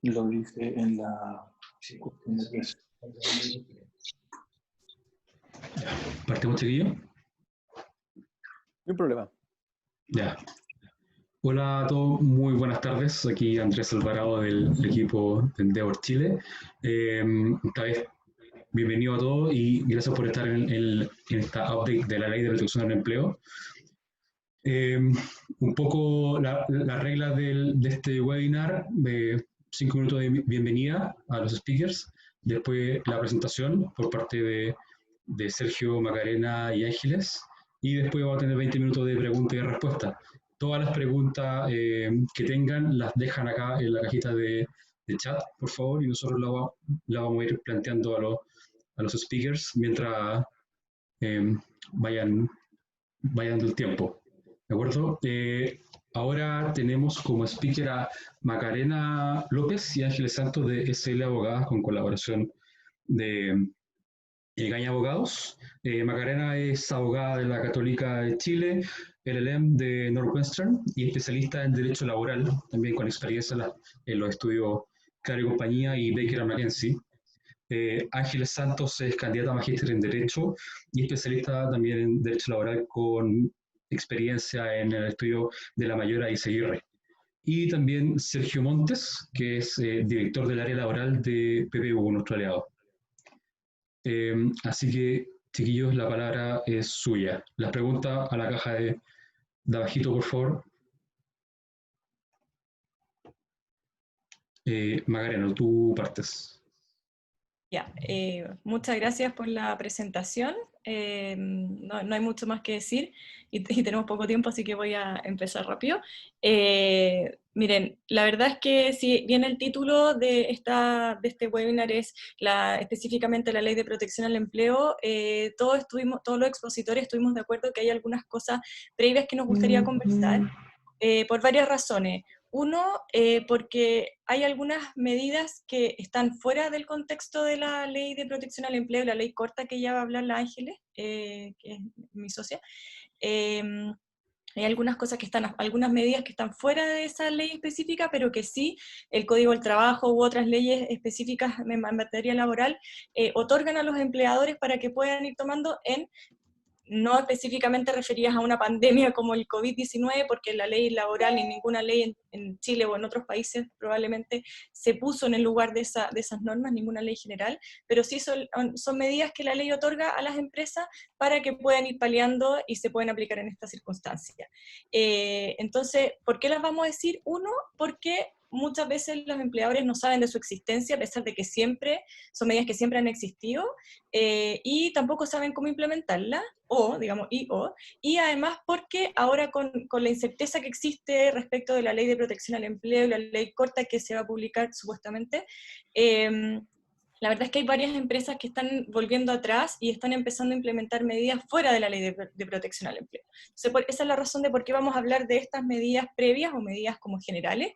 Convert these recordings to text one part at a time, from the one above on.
Lo dice en la cuestión de precios. ¿Partimos, chiquillo? No hay problema. Ya. Hola a todos, muy buenas tardes. Aquí Andrés Alvarado del equipo de Endeavor Chile. Esta vez, bienvenido a todos y gracias por estar en esta update de la Ley de Protección al Empleo. Un poco las reglas de este webinar, 5 minutos de bienvenida a los speakers, después la presentación por parte de Sergio, Macarena y Ángeles, y después vamos a tener 20 minutos de preguntas y respuestas. Todas las preguntas que tengan las dejan acá en la cajita de chat, por favor, y nosotros la vamos a ir planteando a los speakers mientras vayan dando el tiempo. ¿De acuerdo? Ahora tenemos como speaker a Macarena López y Ángeles Santos de SL Abogadas con colaboración de Gaña Abogados. Macarena es abogada de la Católica de Chile, LLM de Northwestern y especialista en Derecho Laboral, también con experiencia en los estudios Claro y Compañía y Baker McKenzie. Ángeles Santos es candidata a magíster en Derecho y especialista también en Derecho Laboral con experiencia en el estudio de la Mayora y Seguirre. Y también Sergio Montes, que es director del área laboral de PPU, nuestro aliado. Así que, chiquillos, la palabra es suya. Las preguntas a la caja de abajito, por favor. Macarena, tú partes. Ya, muchas gracias por la presentación. No hay mucho más que decir y tenemos poco tiempo, así que voy a empezar rápido. Miren, la verdad es que si bien el título de este webinar es específicamente la Ley de Protección al Empleo, todos los expositores estuvimos de acuerdo que hay algunas cosas previas que nos gustaría conversar, por varias razones. Uno, porque hay algunas medidas que están fuera del contexto de la Ley de Protección al Empleo, la ley corta que ya va a hablar la Ángeles, que es mi socia. Hay algunas cosas algunas medidas que están fuera de esa ley específica, pero que sí el Código del Trabajo u otras leyes específicas en materia laboral otorgan a los empleadores para que puedan ir tomando no específicamente referidas a una pandemia como el COVID-19, porque la ley laboral ni ninguna ley en Chile o en otros países probablemente se puso en el lugar de esas normas, ninguna ley general, pero sí son medidas que la ley otorga a las empresas para que puedan ir paliando y se pueden aplicar en estas circunstancias. Entonces, ¿por qué las vamos a decir? Uno, porque muchas veces los empleadores no saben de su existencia, a pesar de que son medidas que siempre han existido, y tampoco saben cómo implementarla, y además porque ahora con la incerteza que existe respecto de la Ley de Protección al Empleo y la ley corta que se va a publicar supuestamente, la verdad es que hay varias empresas que están volviendo atrás y están empezando a implementar medidas fuera de la Ley de Protección al Empleo. Entonces, esa es la razón de por qué vamos a hablar de estas medidas previas o medidas como generales,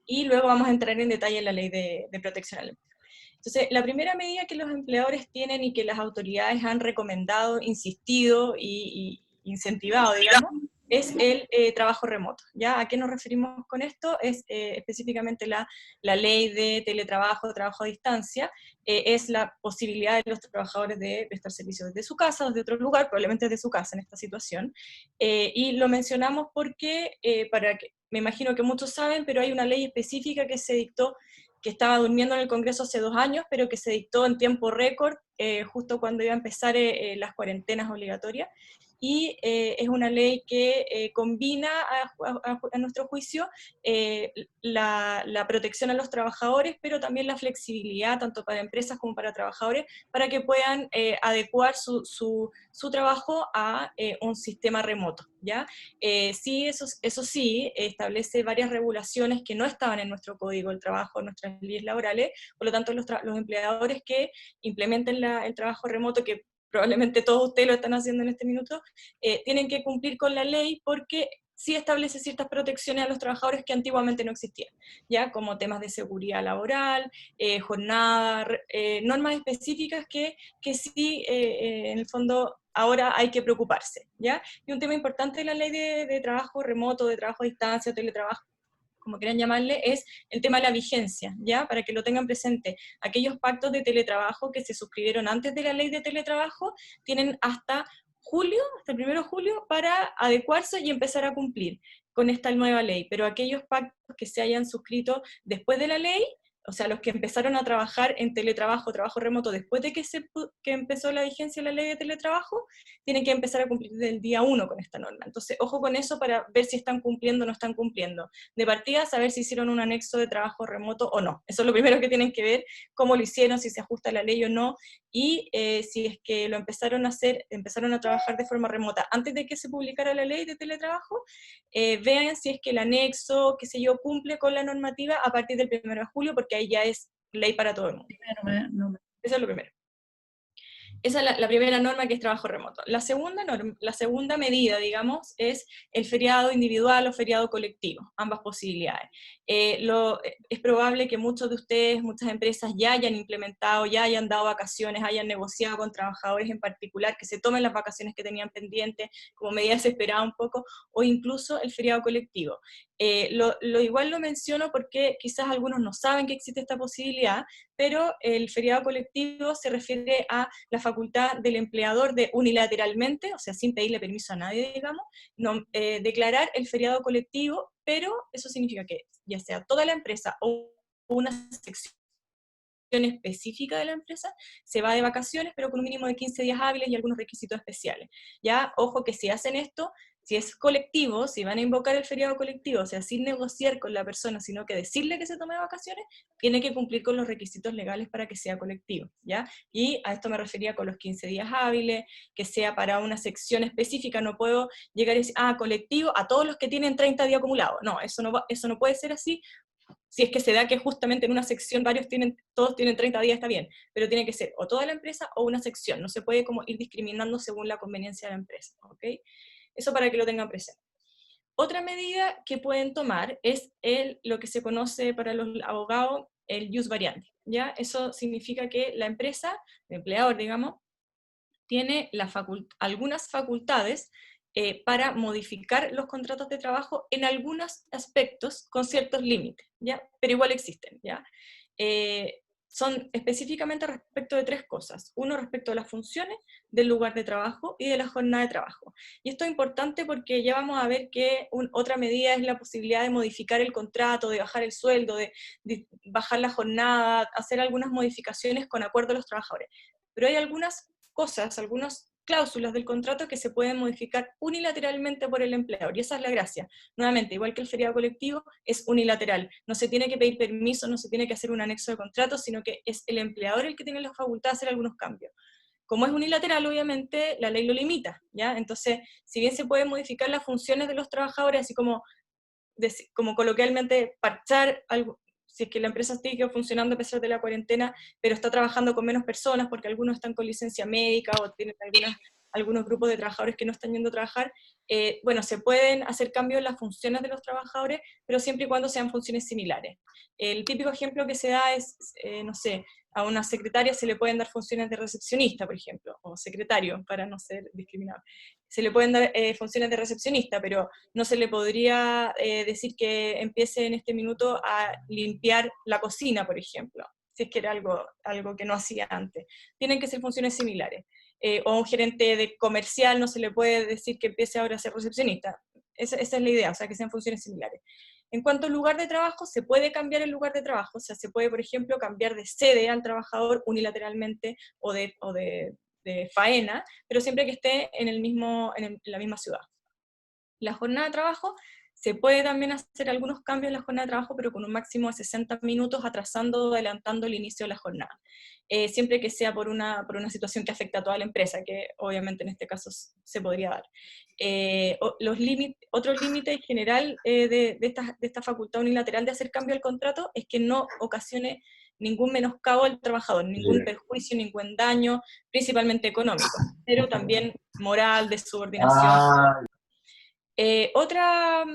y luego vamos a entrar en detalle en la Ley de Protección al Empleo. Entonces, la primera medida que los empleadores tienen y que las autoridades han recomendado, insistido y incentivado, digamos, es el trabajo remoto. ¿Ya? ¿A qué nos referimos con esto? Es específicamente la ley de teletrabajo, trabajo a distancia, es la posibilidad de los trabajadores de prestar servicios desde su casa o desde otro lugar, probablemente desde su casa en esta situación, y lo mencionamos porque, me imagino que muchos saben, pero hay una ley específica que se dictó, que estaba durmiendo en el Congreso hace 2 años, pero que se dictó en tiempo récord, justo cuando iba a empezar las cuarentenas obligatorias, y es una ley que combina, a nuestro juicio, la protección a los trabajadores, pero también la flexibilidad, tanto para empresas como para trabajadores, para que puedan adecuar su trabajo a un sistema remoto, ¿ya? Sí, eso sí, establece varias regulaciones que no estaban en nuestro Código del Trabajo, en nuestras leyes laborales, por lo tanto los empleadores que implementen el trabajo remoto, que probablemente todos ustedes lo están haciendo en este minuto, tienen que cumplir con la ley porque sí establece ciertas protecciones a los trabajadores que antiguamente no existían, ya como temas de seguridad laboral, jornada, normas específicas que sí, en el fondo, ahora hay que preocuparse, ¿ya? Y un tema importante de la ley de trabajo remoto, de trabajo a distancia, teletrabajo, como quieran llamarle, es el tema de la vigencia, ¿ya? Para que lo tengan presente. Aquellos pactos de teletrabajo que se suscribieron antes de la ley de teletrabajo tienen hasta julio, hasta el 1 de julio, para adecuarse y empezar a cumplir con esta nueva ley. Pero aquellos pactos que se hayan suscrito después de la ley, o sea, los que empezaron a trabajar en teletrabajo, trabajo remoto, después de que empezó la vigencia de la ley de teletrabajo, tienen que empezar a cumplir desde el día 1 con esta norma. Entonces, ojo con eso para ver si están cumpliendo o no están cumpliendo. De partida, saber si hicieron un anexo de trabajo remoto o no. Eso es lo primero que tienen que ver, cómo lo hicieron, si se ajusta a la ley o no, y si es que lo empezaron a hacer, empezaron a trabajar de forma remota antes de que se publicara la ley de teletrabajo, vean si es que el anexo, qué sé yo, cumple con la normativa a partir del 1 de julio, porque ahí ya es ley para todo el mundo. Eso es lo primero. Esa es la primera norma, que es trabajo remoto. La segunda medida, digamos, es el feriado individual o feriado colectivo, ambas posibilidades. Es probable que muchos de ustedes, muchas empresas ya hayan implementado, ya hayan dado vacaciones, hayan negociado con trabajadores en particular que se tomen las vacaciones que tenían pendientes como medida desesperada un poco, o incluso el feriado colectivo. Igual lo menciono porque quizás algunos no saben que existe esta posibilidad, pero el feriado colectivo se refiere a la facultad del empleador de unilateralmente, o sea, sin pedirle permiso a nadie, digamos, declarar el feriado colectivo, pero eso significa que ya sea toda la empresa o una sección específica de la empresa se va de vacaciones, pero con un mínimo de 15 días hábiles y algunos requisitos especiales. Ya, ojo que si hacen esto, si es colectivo, si van a invocar el feriado colectivo, o sea, sin negociar con la persona, sino que decirle que se tome vacaciones, tiene que cumplir con los requisitos legales para que sea colectivo, ¿ya? Y a esto me refería con los 15 días hábiles, que sea para una sección específica. No puedo llegar y decir, colectivo, a todos los que tienen 30 días acumulados. No, eso no puede ser así. Si es que se da que justamente en una sección todos tienen 30 días, está bien, pero tiene que ser o toda la empresa o una sección. No se puede como ir discriminando según la conveniencia de la empresa, ¿ok? Eso para que lo tengan presente. Otra medida que pueden tomar es lo que se conoce para los abogados el jus variandi, ¿ya? Eso significa que la empresa, el empleador, digamos, tiene algunas facultades para modificar los contratos de trabajo en algunos aspectos con ciertos límites, ¿ya? Pero igual existen, ¿ya? Son específicamente respecto de 3 cosas. Uno, respecto a las funciones del lugar de trabajo y de la jornada de trabajo. Y esto es importante porque ya vamos a ver que otra medida es la posibilidad de modificar el contrato, de bajar el sueldo, de bajar la jornada, hacer algunas modificaciones con acuerdo a los trabajadores. Pero hay algunas cosas, algunas cláusulas del contrato que se pueden modificar unilateralmente por el empleador, y esa es la gracia. Nuevamente, igual que el feriado colectivo, es unilateral, no se tiene que pedir permiso, no se tiene que hacer un anexo de contrato, sino que es el empleador el que tiene la facultad de hacer algunos cambios. Como es unilateral, obviamente, la ley lo limita, ¿ya? Entonces, si bien se pueden modificar las funciones de los trabajadores, así como coloquialmente parchar algo, si es que la empresa sigue funcionando a pesar de la cuarentena, pero está trabajando con menos personas porque algunos están con licencia médica o tienen algunos grupos de trabajadores que no están yendo a trabajar, bueno, se pueden hacer cambios en las funciones de los trabajadores, pero siempre y cuando sean funciones similares. El típico ejemplo que se da es, no sé, a una secretaria se le pueden dar funciones de recepcionista, por ejemplo, o secretario, para no ser discriminado. Se le pueden dar funciones de recepcionista, pero no se le podría decir que empiece en este minuto a limpiar la cocina, por ejemplo, si es que era algo que no hacía antes. Tienen que ser funciones similares. O a un gerente de comercial no se le puede decir que empiece ahora a ser recepcionista. Esa es la idea, o sea, que sean funciones similares. En cuanto al lugar de trabajo, se puede cambiar el lugar de trabajo, o sea, se puede, por ejemplo, cambiar de sede al trabajador unilateralmente o de faena, pero siempre que esté en la misma ciudad. La jornada de trabajo, se puede también hacer algunos cambios en la jornada de trabajo, pero con un máximo de 60 minutos, atrasando o adelantando el inicio de la jornada. Siempre que sea por una situación que afecta a toda la empresa, que obviamente en este caso se podría dar. Otro límite en general de esta facultad unilateral de hacer cambio al contrato es que no ocasione ningún menoscabo al trabajador, ningún perjuicio, ningún daño, principalmente económico, pero también moral, de subordinación. Otra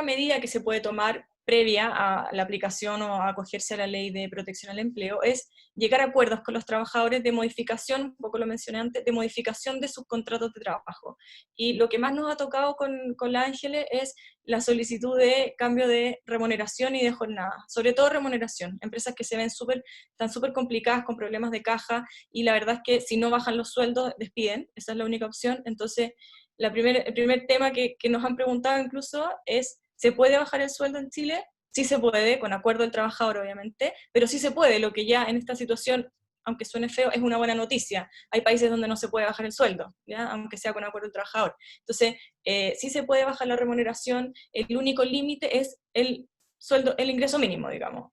medida que se puede tomar previa a la aplicación o a acogerse a la ley de protección al empleo, es llegar a acuerdos con los trabajadores de modificación, un poco lo mencioné antes, de modificación de sus contratos de trabajo. Y lo que más nos ha tocado con la Ángeles es la solicitud de cambio de remuneración y de jornada, sobre todo remuneración, empresas que se ven están súper complicadas con problemas de caja, y la verdad es que si no bajan los sueldos, despiden, esa es la única opción. Entonces, el primer tema que nos han preguntado incluso es, ¿se puede bajar el sueldo en Chile? Sí se puede, con acuerdo del trabajador obviamente, pero sí se puede, lo que ya en esta situación, aunque suene feo, es una buena noticia. Hay países donde no se puede bajar el sueldo, ¿ya? Aunque sea con acuerdo del trabajador. Entonces, sí se puede bajar la remuneración, el único límite es el sueldo, el ingreso mínimo, digamos.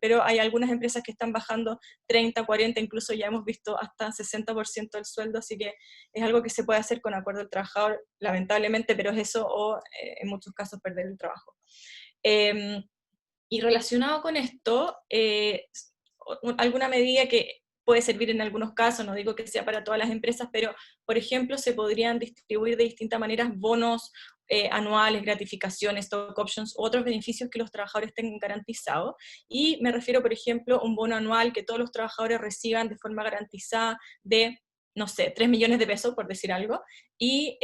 Pero hay algunas empresas que están bajando 30, 40, incluso ya hemos visto hasta 60% del sueldo, así que es algo que se puede hacer con acuerdo del trabajador, lamentablemente, pero es eso, o en muchos casos perder el trabajo. Y relacionado con esto, alguna medida que puede servir en algunos casos, no digo que sea para todas las empresas, pero por ejemplo se podrían distribuir de distintas maneras bonos anuales, gratificaciones, stock options, otros beneficios que los trabajadores tengan garantizados. Y me refiero, por ejemplo, a un bono anual que todos los trabajadores reciban de forma garantizada de, no sé, 3 millones de pesos, por decir algo, y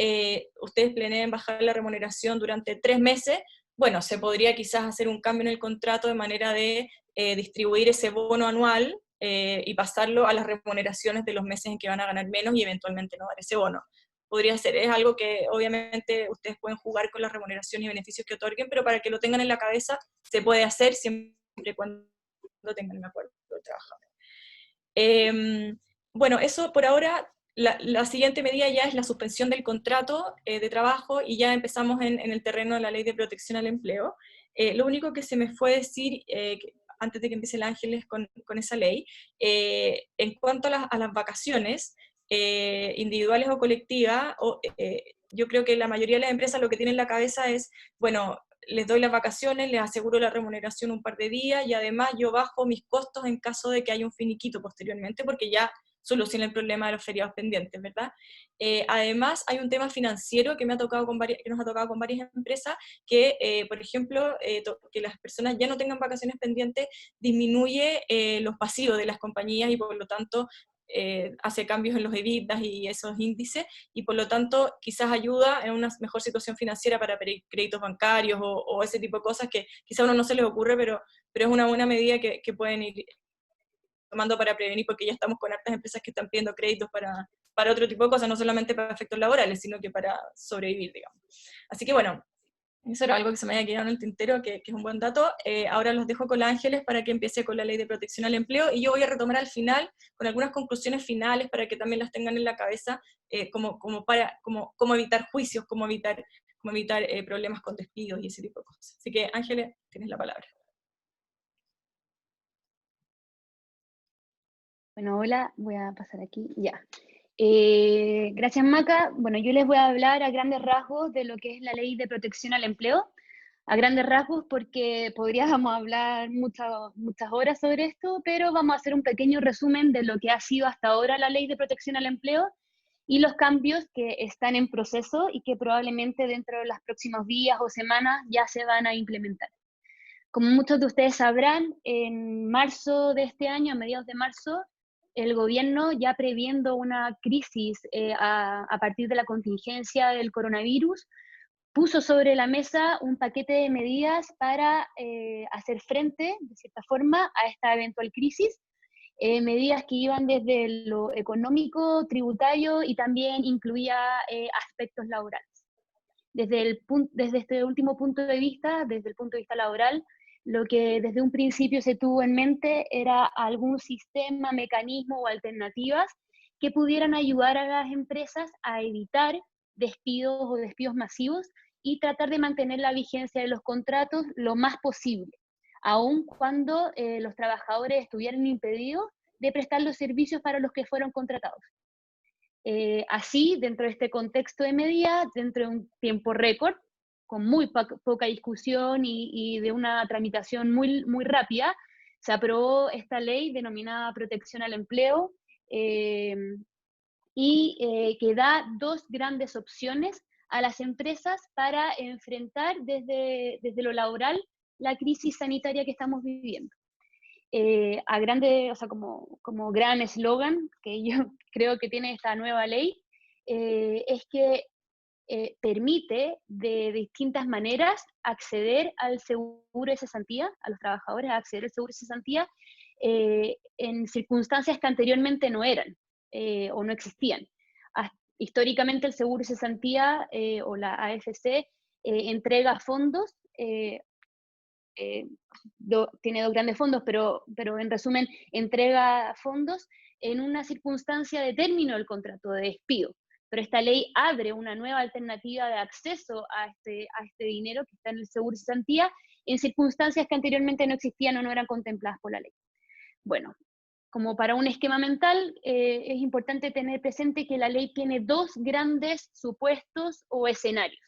ustedes planeen bajar la remuneración durante 3 meses. Bueno, se podría quizás hacer un cambio en el contrato de manera de distribuir ese bono anual y pasarlo a las remuneraciones de los meses en que van a ganar menos y eventualmente no dar ese bono. Podría ser, es algo que obviamente ustedes pueden jugar con la remuneración y beneficios que otorguen, pero para que lo tengan en la cabeza se puede hacer siempre y cuando tengan un acuerdo de trabajador. Bueno, eso por ahora. La siguiente medida ya es la suspensión del contrato de trabajo, y ya empezamos en el terreno de la ley de protección al empleo. Lo único que se me fue decir, antes de que empiece el Ángeles con esa ley, en cuanto a las vacaciones, individuales o colectivas, yo creo que la mayoría de las empresas lo que tienen en la cabeza es, bueno, les doy las vacaciones, les aseguro la remuneración un par de días, y además yo bajo mis costos en caso de que haya un finiquito posteriormente, porque ya soluciona el problema de los feriados pendientes, ¿verdad? Además, hay un tema financiero que nos ha tocado con varias empresas, que, por ejemplo, que las personas ya no tengan vacaciones pendientes disminuye los pasivos de las compañías, y por lo tanto hace cambios en los EBITDA y esos índices, y por lo tanto quizás ayuda en una mejor situación financiera para pedir créditos bancarios o ese tipo de cosas que quizás a uno no se les ocurre, pero es una buena medida que pueden ir tomando para prevenir, porque ya estamos con hartas empresas que están pidiendo créditos para otro tipo de cosas, no solamente para efectos laborales, sino que para sobrevivir, digamos. Así que bueno, eso era algo que se me había quedado en el tintero, que es un buen dato. Ahora los dejo con la Ángeles para que empiece con la ley de protección al empleo, y yo voy a retomar al final con algunas conclusiones finales para que también las tengan en la cabeza, cómo evitar juicios, cómo evitar problemas con despidos y ese tipo de cosas. Así que Ángeles, tienes la palabra. Bueno, hola, voy a pasar aquí, ya. Gracias, Maca. Bueno, yo les voy a hablar a grandes rasgos de lo que es la ley de protección al empleo, a grandes rasgos porque podríamos hablar muchas horas sobre esto, pero vamos a hacer un pequeño resumen de lo que ha sido hasta ahora la ley de protección al empleo y los cambios que están en proceso y que probablemente dentro de los próximos días o semanas ya se van a implementar. Como muchos de ustedes sabrán, en marzo de este año, a mediados de marzo, el gobierno, ya previendo una crisis a partir de la contingencia del coronavirus, puso sobre la mesa un paquete de medidas para hacer frente, de cierta forma, a esta eventual crisis, medidas que iban desde lo económico, tributario, y también incluía aspectos laborales. Desde este último punto de vista, desde el punto de vista laboral, lo que desde un principio se tuvo en mente era algún sistema, mecanismo o alternativas que pudieran ayudar a las empresas a evitar despidos o despidos masivos y tratar de mantener la vigencia de los contratos lo más posible, aun cuando los trabajadores estuvieran impedidos de prestar los servicios para los que fueron contratados. Así, dentro de este contexto de medidas, dentro de un tiempo récord, con muy poca discusión y de una tramitación muy rápida, se aprobó esta ley denominada Protección al Empleo, que da dos grandes opciones a las empresas para enfrentar desde lo laboral la crisis sanitaria que estamos viviendo. A grande, o sea, como gran eslogan que yo creo que tiene esta nueva ley, es que permite de distintas maneras acceder al seguro de cesantía, a los trabajadores a acceder al seguro de cesantía en circunstancias que anteriormente no eran o no existían. Históricamente el seguro de cesantía o la AFC entrega fondos, tiene dos grandes fondos, pero en resumen entrega fondos en una circunstancia de término del contrato, de despido. Pero esta ley abre una nueva alternativa de acceso a este dinero que está en el seguro de cesantía en circunstancias que anteriormente no existían o no eran contempladas por la ley. Bueno, como para un esquema mental, es importante tener presente que la ley tiene dos grandes supuestos o escenarios,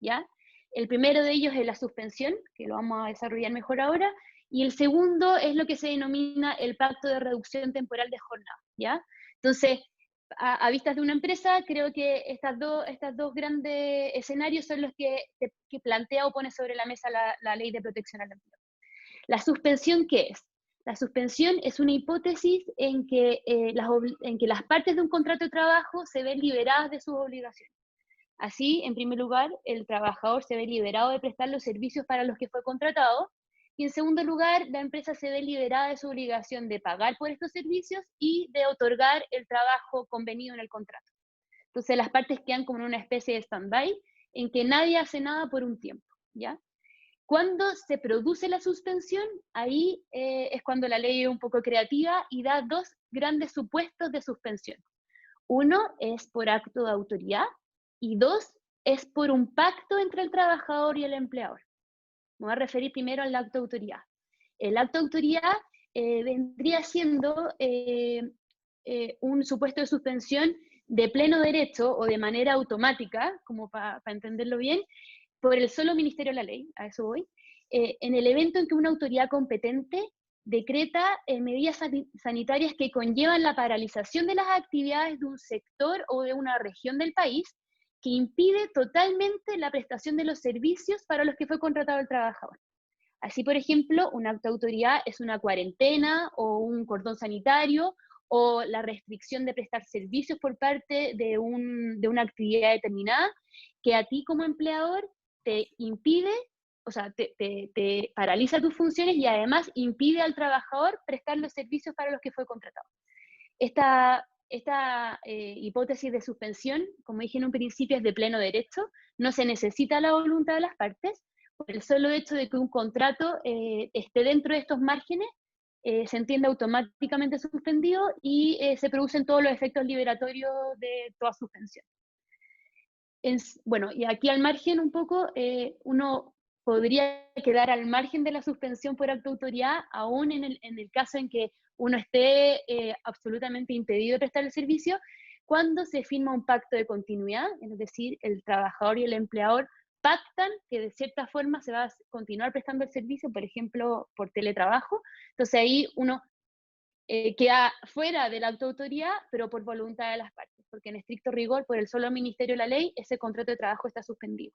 ¿ya? El primero de ellos es la suspensión, que lo vamos a desarrollar mejor ahora, y el segundo es lo que se denomina el pacto de reducción temporal de jornada, ¿ya? Entonces, a vistas de una empresa, creo que estos dos grandes escenarios son los que plantea o pone sobre la mesa la ley de protección al empleo. ¿La suspensión qué es? La suspensión es una hipótesis en que las partes de un contrato de trabajo se ven liberadas de sus obligaciones. Así, en primer lugar, el trabajador se ve liberado de prestar los servicios para los que fue contratado, y en segundo lugar, la empresa se ve liberada de su obligación de pagar por estos servicios y de otorgar el trabajo convenido en el contrato. Entonces las partes quedan como en una especie de stand-by, en que nadie hace nada por un tiempo, ¿ya? Cuando se produce la suspensión, ahí es cuando la ley es un poco creativa y da dos grandes supuestos de suspensión. Uno es por acto de autoridad y dos es por un pacto entre el trabajador y el empleador. Me voy a referir primero al acto de autoridad. El acto de autoridad vendría siendo un supuesto de suspensión de pleno derecho o de manera automática, como para entenderlo bien, por el solo Ministerio de la Ley, a eso voy, en el evento en que una autoridad competente decreta medidas sanitarias que conllevan la paralización de las actividades de un sector o de una región del país, que impide totalmente la prestación de los servicios para los que fue contratado el trabajador. Así, por ejemplo, un acto de autoridad es una cuarentena o un cordón sanitario o la restricción de prestar servicios por parte de una actividad determinada que a ti como empleador te impide, o sea, te paraliza tus funciones y además impide al trabajador prestar los servicios para los que fue contratado. Esta hipótesis de suspensión, como dije en un principio, es de pleno derecho, no se necesita la voluntad de las partes, por el solo hecho de que un contrato esté dentro de estos márgenes, se entiende automáticamente suspendido y se producen todos los efectos liberatorios de toda suspensión. Bueno, y aquí al margen un poco, uno podría quedar al margen de la suspensión por acto de autoridad, aún en el caso en que uno esté absolutamente impedido de prestar el servicio, cuando se firma un pacto de continuidad, es decir, el trabajador y el empleador pactan que de cierta forma se va a continuar prestando el servicio, por ejemplo, por teletrabajo. Entonces ahí uno queda fuera de la autoautoridad, pero por voluntad de las partes, porque en estricto rigor, por el solo Ministerio de la Ley, ese contrato de trabajo está suspendido.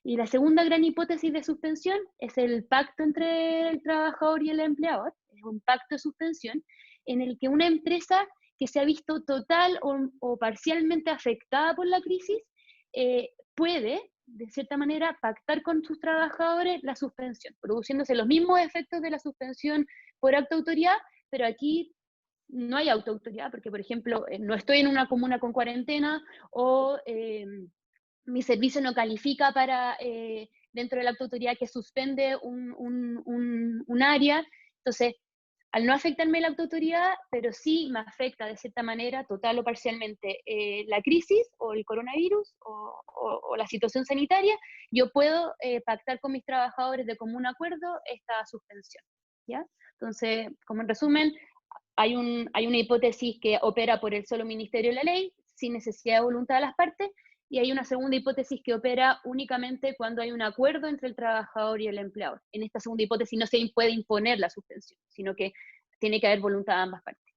Y la segunda gran hipótesis de suspensión es el pacto entre el trabajador y el empleador, es un pacto de suspensión en el que una empresa que se ha visto total o parcialmente afectada por la crisis puede, de cierta manera, pactar con sus trabajadores la suspensión, produciéndose los mismos efectos de la suspensión por acto de autoridad, pero aquí no hay autoautoridad, porque, por ejemplo, no estoy en una comuna con cuarentena o mi servicio no califica para, dentro de la autoautoridad que suspende un área. Entonces, al no afectarme la autoautoridad, pero sí me afecta de cierta manera, total o parcialmente, la crisis o el coronavirus o la situación sanitaria, yo puedo pactar con mis trabajadores de común acuerdo esta suspensión, ¿ya? Entonces, como en resumen, hay una hipótesis que opera por el solo Ministerio de la Ley, sin necesidad de voluntad de las partes, y hay una segunda hipótesis que opera únicamente cuando hay un acuerdo entre el trabajador y el empleador. En esta segunda hipótesis no se puede imponer la suspensión, sino que tiene que haber voluntad de ambas partes.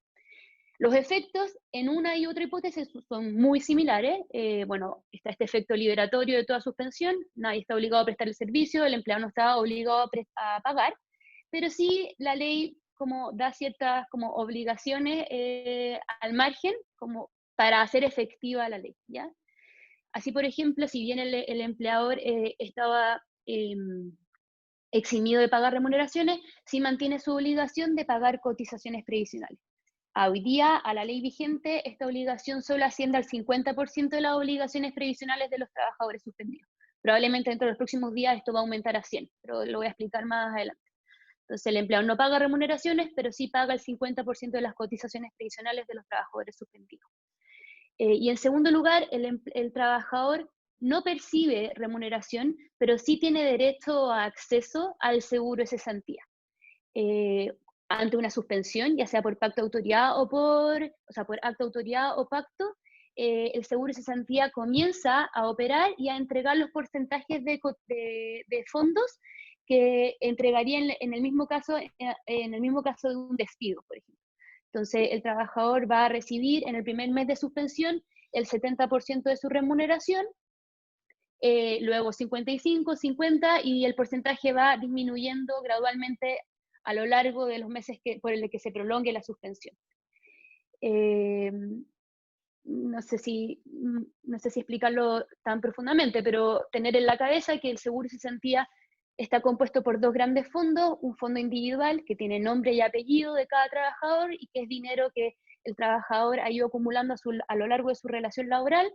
Los efectos en una y otra hipótesis son muy similares. Bueno, está este efecto liberatorio de toda suspensión, nadie está obligado a prestar el servicio, el empleado no está obligado a pagar, pero sí la ley como da ciertas como obligaciones al margen como para hacer efectiva la ley, ¿ya? Así, por ejemplo, si bien el empleador estaba eximido de pagar remuneraciones, sí mantiene su obligación de pagar cotizaciones previsionales. Hoy día, a la ley vigente, esta obligación solo asciende al 50% de las obligaciones previsionales de los trabajadores suspendidos. Probablemente dentro de los próximos días esto va a aumentar a 100, pero lo voy a explicar más adelante. Entonces, el empleador no paga remuneraciones, pero sí paga el 50% de las cotizaciones previsionales de los trabajadores suspendidos. Y en segundo lugar, el trabajador no percibe remuneración, pero sí tiene derecho a acceso al seguro de cesantía. Ante una suspensión, ya sea por pacto de autoridad por acto de autoridad o pacto, el seguro de cesantía comienza a operar y a entregar los porcentajes de fondos que entregaría en el mismo caso de un despido, por ejemplo. Entonces, el trabajador va a recibir en el primer mes de suspensión el 70% de su remuneración, luego 55, 50, y el porcentaje va disminuyendo gradualmente a lo largo de los meses por el que se prolongue la suspensión. No sé si explicarlo tan profundamente, pero tener en la cabeza que el seguro de cesantía está compuesto por dos grandes fondos, un fondo individual que tiene nombre y apellido de cada trabajador y que es dinero que el trabajador ha ido acumulando a lo largo de su relación laboral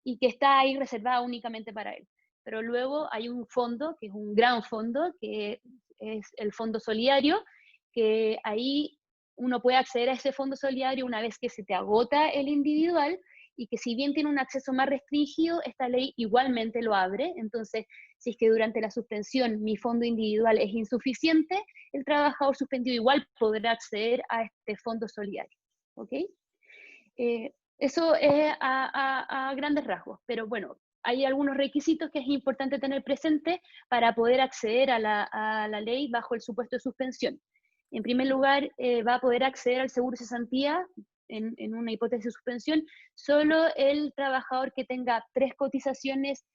y que está ahí reservado únicamente para él. Pero luego hay un fondo, que es un gran fondo, que es el fondo solidario, que ahí uno puede acceder a ese fondo solidario una vez que se te agota el individual y que si bien tiene un acceso más restringido, esta ley igualmente lo abre. Entonces, si es que durante la suspensión mi fondo individual es insuficiente, el trabajador suspendido igual podrá acceder a este fondo solidario. ¿Ok? Eso es a grandes rasgos, pero bueno, hay algunos requisitos que es importante tener presente para poder acceder a la ley bajo el supuesto de suspensión. En primer lugar, va a poder acceder al seguro de cesantía en una hipótesis de suspensión solo el trabajador que tenga 3 cotizaciones,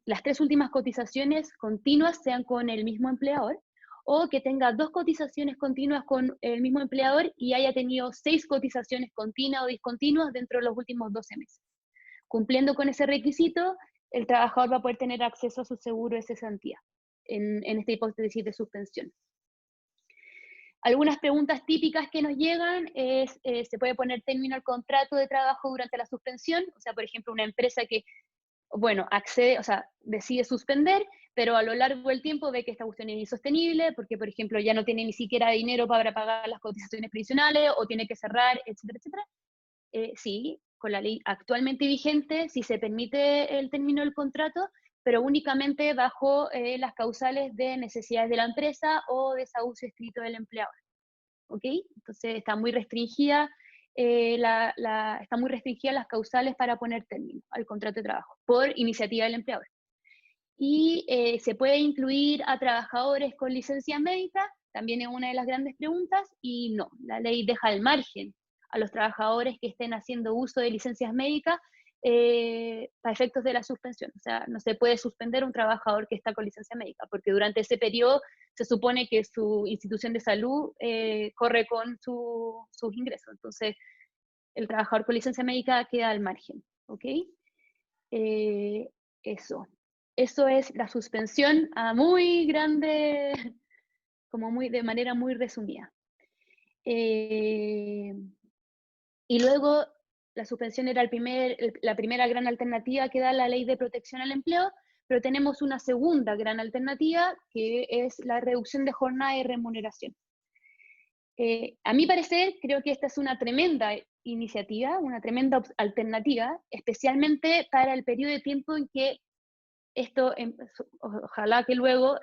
las 3 últimas cotizaciones continuas sean con el mismo empleador, o que tenga 2 cotizaciones continuas con el mismo empleador y haya tenido 6 cotizaciones continuas o discontinuas dentro de los últimos 12 meses. Cumpliendo con ese requisito, el trabajador va a poder tener acceso a su seguro de cesantía en esta hipótesis de suspensión. Algunas preguntas típicas que nos llegan es, ¿se puede poner término al contrato de trabajo durante la suspensión? O sea, por ejemplo, una empresa que, bueno, accede, o sea, decide suspender, pero a lo largo del tiempo ve que esta cuestión es insostenible, porque, por ejemplo, ya no tiene ni siquiera dinero para pagar las cotizaciones previsionales, o tiene que cerrar, etcétera, etcétera. Sí, con la ley actualmente vigente, sí se permite el término del contrato, pero únicamente bajo las causales de necesidades de la empresa o desahucio escrito del empleador. ¿Ok? Entonces está muy restringida, están muy restringidas las causales para poner término al contrato de trabajo por iniciativa del empleador. Y se puede incluir a trabajadores con licencia médica, también es una de las grandes preguntas, y no, la ley deja al margen a los trabajadores que estén haciendo uso de licencias médicas para efectos de la suspensión. O sea, no se puede suspender a un trabajador que está con licencia médica, porque durante ese periodo se supone que su institución de salud corre con sus ingresos. Entonces, el trabajador con licencia médica queda al margen. ¿Ok? Eso es la suspensión a muy grande, de manera muy resumida. Y luego la suspensión era la primera gran alternativa que da la Ley de Protección al Empleo, pero tenemos una segunda gran alternativa que es la reducción de jornada y remuneración. A mi parecer, creo que esta es una tremenda iniciativa, una tremenda alternativa, especialmente para el periodo de tiempo en que ojalá que luego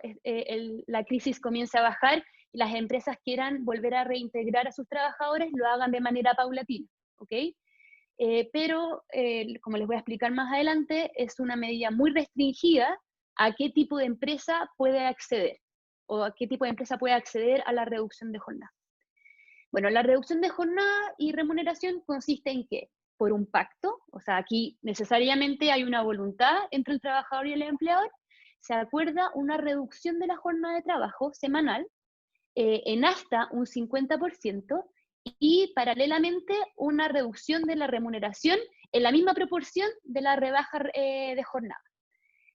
la crisis comience a bajar y las empresas quieran volver a reintegrar a sus trabajadores, lo hagan de manera paulatina, ¿ok? Pero, como les voy a explicar más adelante, es una medida muy restringida a qué tipo de empresa puede acceder, o a qué tipo de empresa puede acceder a la reducción de jornada. Bueno, la reducción de jornada y remuneración consiste en que, por un pacto, o sea, aquí necesariamente hay una voluntad entre el trabajador y el empleador, se acuerda una reducción de la jornada de trabajo semanal en hasta un 50% y paralelamente una reducción de la remuneración en la misma proporción de la rebaja de jornada.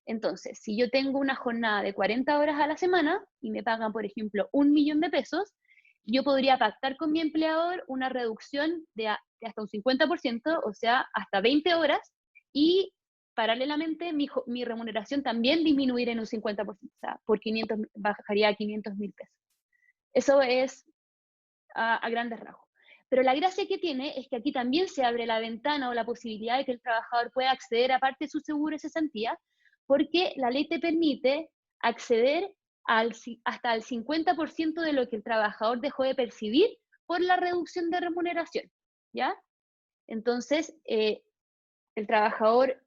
Entonces, si yo tengo una jornada de 40 horas a la semana y me pagan, por ejemplo, 1.000.000 de pesos, yo podría pactar con mi empleador una reducción de hasta un 50%, o sea, hasta 20 horas, y paralelamente mi remuneración también disminuir en un 50%, o sea, por 500, bajaría a 500.000 pesos. Eso es a grandes rasgos. Pero la gracia que tiene es que aquí también se abre la ventana o la posibilidad de que el trabajador pueda acceder aparte de su seguro de cesantía, porque la ley te permite acceder hasta el 50% de lo que el trabajador dejó de percibir por la reducción de remuneración, ¿ya? Entonces, el trabajador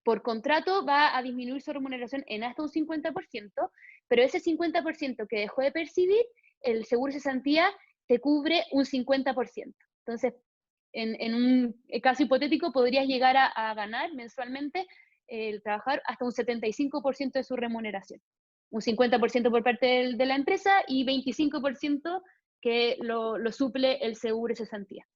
por contrato va a disminuir su remuneración en hasta un 50%, pero ese 50% que dejó de percibir, el seguro de cesantía te cubre un 50%. Entonces, en un caso hipotético, podrías llegar a ganar mensualmente el trabajador hasta un 75% de su remuneración. Un 50% por parte de la empresa y 25% que lo suple el seguro de cesantía.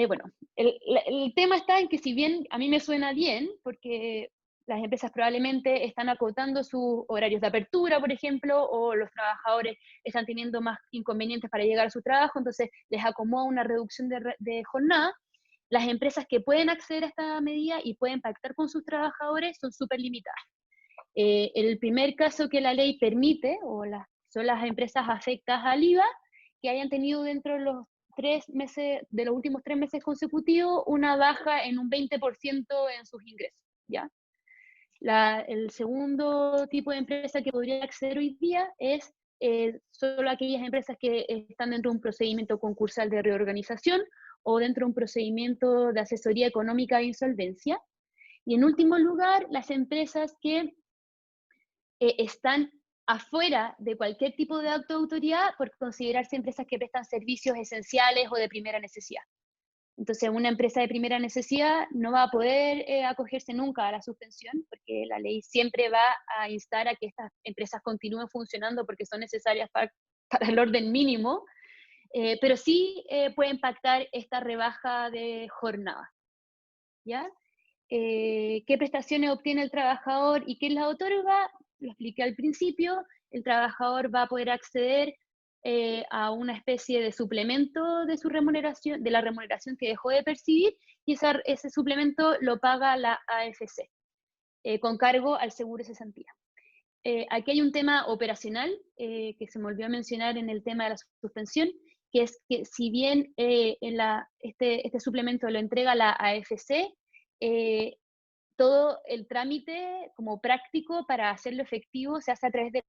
Bueno, el tema está en que si bien a mí me suena bien, porque las empresas probablemente están acotando sus horarios de apertura, por ejemplo, o los trabajadores están teniendo más inconvenientes para llegar a su trabajo, entonces les acomoda una reducción de jornada. Las empresas que pueden acceder a esta medida y pueden pactar con sus trabajadores son súper limitadas. El primer caso que la ley permite, son las empresas afectadas al IVA, que hayan tenido dentro de los 3 meses, de los últimos 3 meses consecutivos, una baja en un 20% en sus ingresos, ¿ya? El segundo tipo de empresa que podría acceder hoy día es solo aquellas empresas que están dentro de un procedimiento concursal de reorganización o dentro de un procedimiento de asesoría económica de insolvencia. Y en último lugar, las empresas que están afuera de cualquier tipo de acto de autoridad por considerarse empresas que prestan servicios esenciales o de primera necesidad. Entonces, una empresa de primera necesidad no va a poder acogerse nunca a la suspensión, porque la ley siempre va a instar a que estas empresas continúen funcionando porque son necesarias para el orden mínimo, pero sí pueden pactar esta rebaja de jornada, ¿ya? ¿Qué prestaciones obtiene el trabajador y quién las otorga? Lo expliqué al principio. El trabajador va a poder acceder a una especie de suplemento de su remuneración, de la remuneración que dejó de percibir, y ese suplemento lo paga la AFC, con cargo al seguro de cesantía. Aquí hay un tema operacional que se me olvidó mencionar en el tema de la suspensión, que es que si bien este suplemento lo entrega la AFC, todo el trámite como práctico para hacerlo efectivo se hace a través de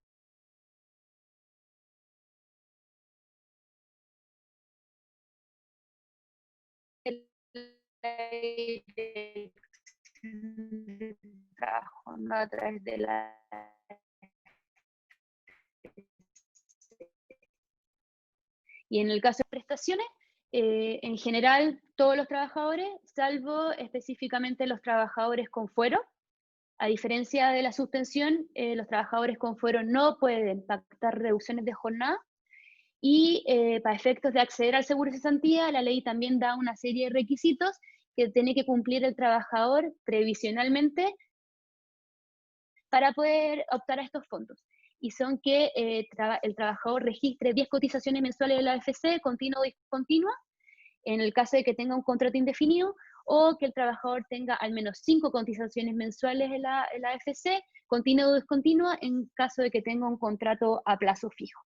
trabajo, no a través de la... Y en el caso de prestaciones, en general todos los trabajadores, salvo específicamente los trabajadores con fuero. A diferencia de la suspensión, los trabajadores con fuero no pueden pactar reducciones de jornada, y para efectos de acceder al seguro de cesantía, la ley también da una serie de requisitos que tiene que cumplir el trabajador previsionalmente para poder optar a estos fondos. Y son que el trabajador registre 10 cotizaciones mensuales de la AFC, continua o discontinua, en el caso de que tenga un contrato indefinido, o que el trabajador tenga al menos 5 cotizaciones mensuales en la AFC, continua o discontinua, en caso de que tenga un contrato a plazo fijo.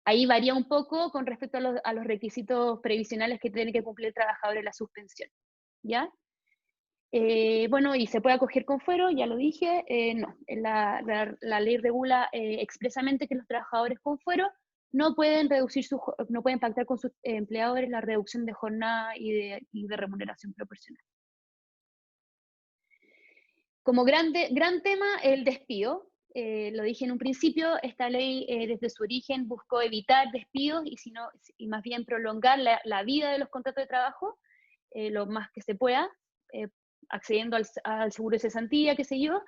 Ahí varía un poco con respecto a los requisitos previsionales que tiene que cumplir el trabajador en la suspensión, ¿ya? Bueno, y se puede acoger con fuero, ya lo dije, no. La ley regula expresamente que los trabajadores con fuero no pueden pactar con sus empleadores la reducción de jornada y de remuneración proporcional. Como gran tema, el despido. lo dije en un principio, esta ley desde su origen buscó evitar despidos y más bien prolongar la vida de los contratos de trabajo lo más que se pueda, accediendo al seguro de cesantía, qué sé yo,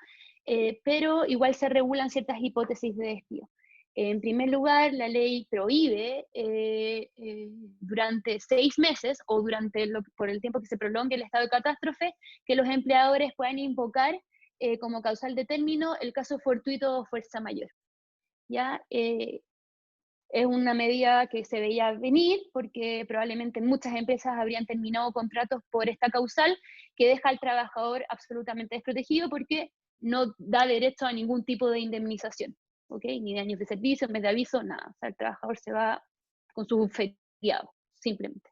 pero igual se regulan ciertas hipótesis de despido. En primer lugar, la ley prohíbe durante 6 meses o por el tiempo que se prolongue el estado de catástrofe que los empleadores puedan invocar como causal de término el caso fortuito o fuerza mayor. ¿Ya? Es una medida que se veía venir porque probablemente muchas empresas habrían terminado contratos por esta causal que deja al trabajador absolutamente desprotegido porque no da derecho a ningún tipo de indemnización. ¿Okay? Ni de años de servicio, mes de aviso, nada. O sea, el trabajador se va con su feriado, simplemente.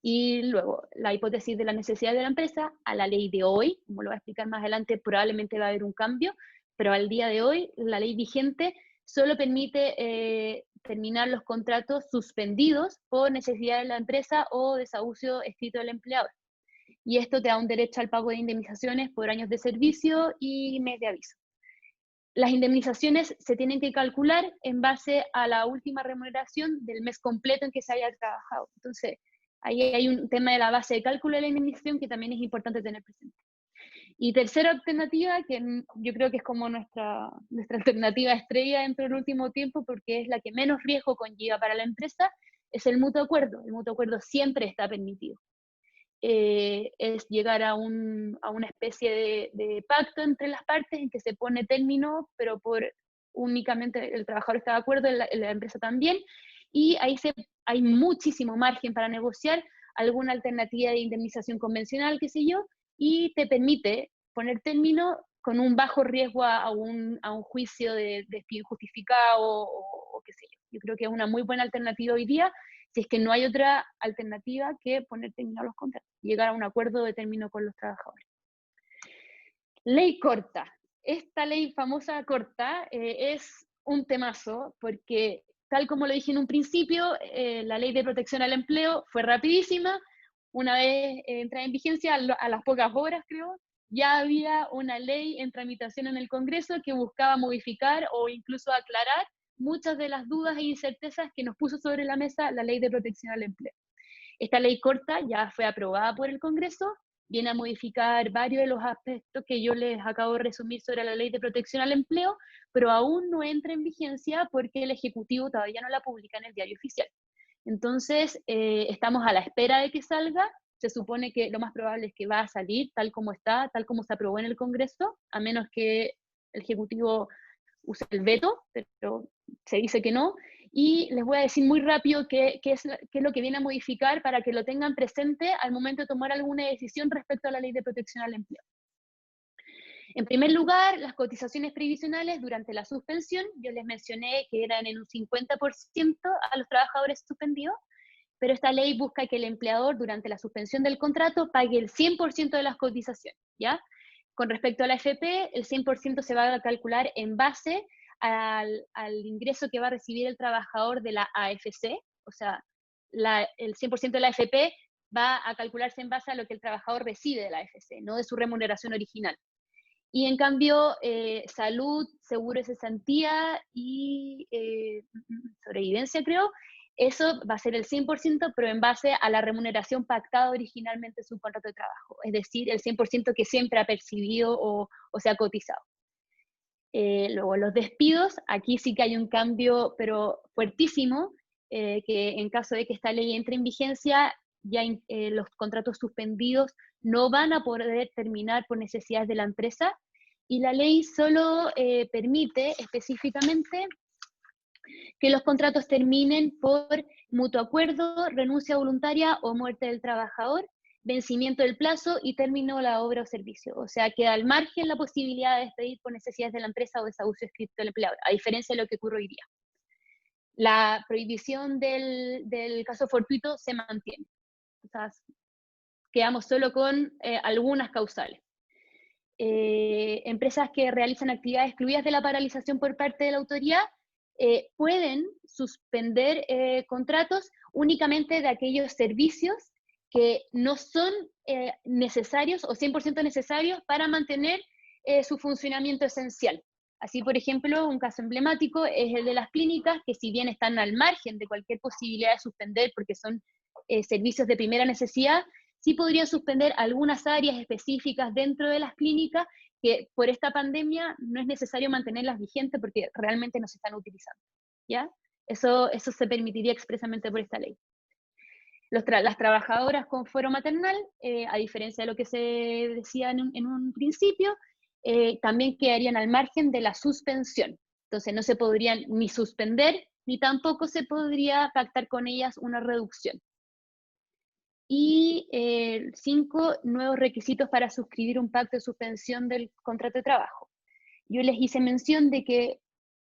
Y luego, la hipótesis de la necesidad de la empresa, a la ley de hoy, como lo voy a explicar más adelante, probablemente va a haber un cambio, pero al día de hoy, la ley vigente solo permite terminar los contratos suspendidos por necesidad de la empresa o desahucio escrito del empleador. Y esto te da un derecho al pago de indemnizaciones por años de servicio y mes de aviso. Las indemnizaciones se tienen que calcular en base a la última remuneración del mes completo en que se haya trabajado. Entonces, ahí hay un tema de la base de cálculo de la indemnización que también es importante tener presente. Y tercera alternativa, que yo creo que es como nuestra alternativa estrella dentro del último tiempo, porque es la que menos riesgo conlleva para la empresa, es el mutuo acuerdo. El mutuo acuerdo siempre está permitido. Es llegar a una especie de pacto entre las partes en que se pone término, pero únicamente el trabajador está de acuerdo, la empresa también, y ahí hay muchísimo margen para negociar alguna alternativa de indemnización convencional, qué sé yo, y te permite poner término con un bajo riesgo a un juicio de despido injustificado o qué sé yo. Yo creo que es una muy buena alternativa hoy día, si es que no hay otra alternativa que poner término a los contratos, llegar a un acuerdo de término con los trabajadores. Ley corta. Esta ley famosa corta es un temazo porque, tal como lo dije en un principio, la ley de protección al empleo fue rapidísima. Una vez entrada en vigencia, a las pocas horas creo, ya había una ley en tramitación en el Congreso que buscaba modificar o incluso aclarar muchas de las dudas e incertezas que nos puso sobre la mesa la Ley de Protección al Empleo. Esta ley corta ya fue aprobada por el Congreso, viene a modificar varios de los aspectos que yo les acabo de resumir sobre la Ley de Protección al Empleo, pero aún no entra en vigencia porque el Ejecutivo todavía no la publica en el Diario Oficial. Entonces, estamos a la espera de que salga. Se supone que lo más probable es que va a salir tal como está, tal como se aprobó en el Congreso, a menos que el Ejecutivo use el veto, pero se dice que no. Y les voy a decir muy rápido qué es lo que viene a modificar para que lo tengan presente al momento de tomar alguna decisión respecto a la Ley de Protección al Empleo. En primer lugar, las cotizaciones previsionales durante la suspensión, yo les mencioné que eran en un 50% a los trabajadores suspendidos, pero esta ley busca que el empleador durante la suspensión del contrato pague el 100% de las cotizaciones, ¿ya? Con respecto a la AFP, el 100% se va a calcular en base al ingreso que va a recibir el trabajador de la AFC, o sea, el 100% de la AFP va a calcularse en base a lo que el trabajador recibe de la AFC, no de su remuneración original. Y en cambio, salud, seguro de cesantía y sobrevivencia, creo, eso va a ser el 100%, pero en base a la remuneración pactada originalmente en su contrato de trabajo, es decir, el 100% que siempre ha percibido o se ha cotizado. Luego, los despidos, aquí sí que hay un cambio, pero fuertísimo, que en caso de que esta ley entre en vigencia, ya los contratos suspendidos no van a poder terminar por necesidades de la empresa, y la ley solo permite específicamente que los contratos terminen por mutuo acuerdo, renuncia voluntaria o muerte del trabajador, vencimiento del plazo y término de la obra o servicio. O sea, queda al margen la posibilidad de despedir por necesidades de la empresa o desahucio escrito del empleador, a diferencia de lo que ocurre hoy día. La prohibición del caso fortuito se mantiene. O sea, quedamos solo con algunas causales. Empresas que realizan actividades excluidas de la paralización por parte de la autoridad pueden suspender contratos únicamente de aquellos servicios que no son necesarios o 100% necesarios para mantener su funcionamiento esencial. Así, por ejemplo, un caso emblemático es el de las clínicas, que si bien están al margen de cualquier posibilidad de suspender porque son servicios de primera necesidad, sí podrían suspender algunas áreas específicas dentro de las clínicas que por esta pandemia no es necesario mantenerlas vigentes porque realmente no se están utilizando, ¿ya? Eso se permitiría expresamente por esta ley. Las trabajadoras con fuero maternal, a diferencia de lo que se decía en un principio, también quedarían al margen de la suspensión. Entonces no se podrían ni suspender, ni tampoco se podría pactar con ellas una reducción. Y 5 nuevos requisitos para suscribir un pacto de suspensión del contrato de trabajo. Yo les hice mención de que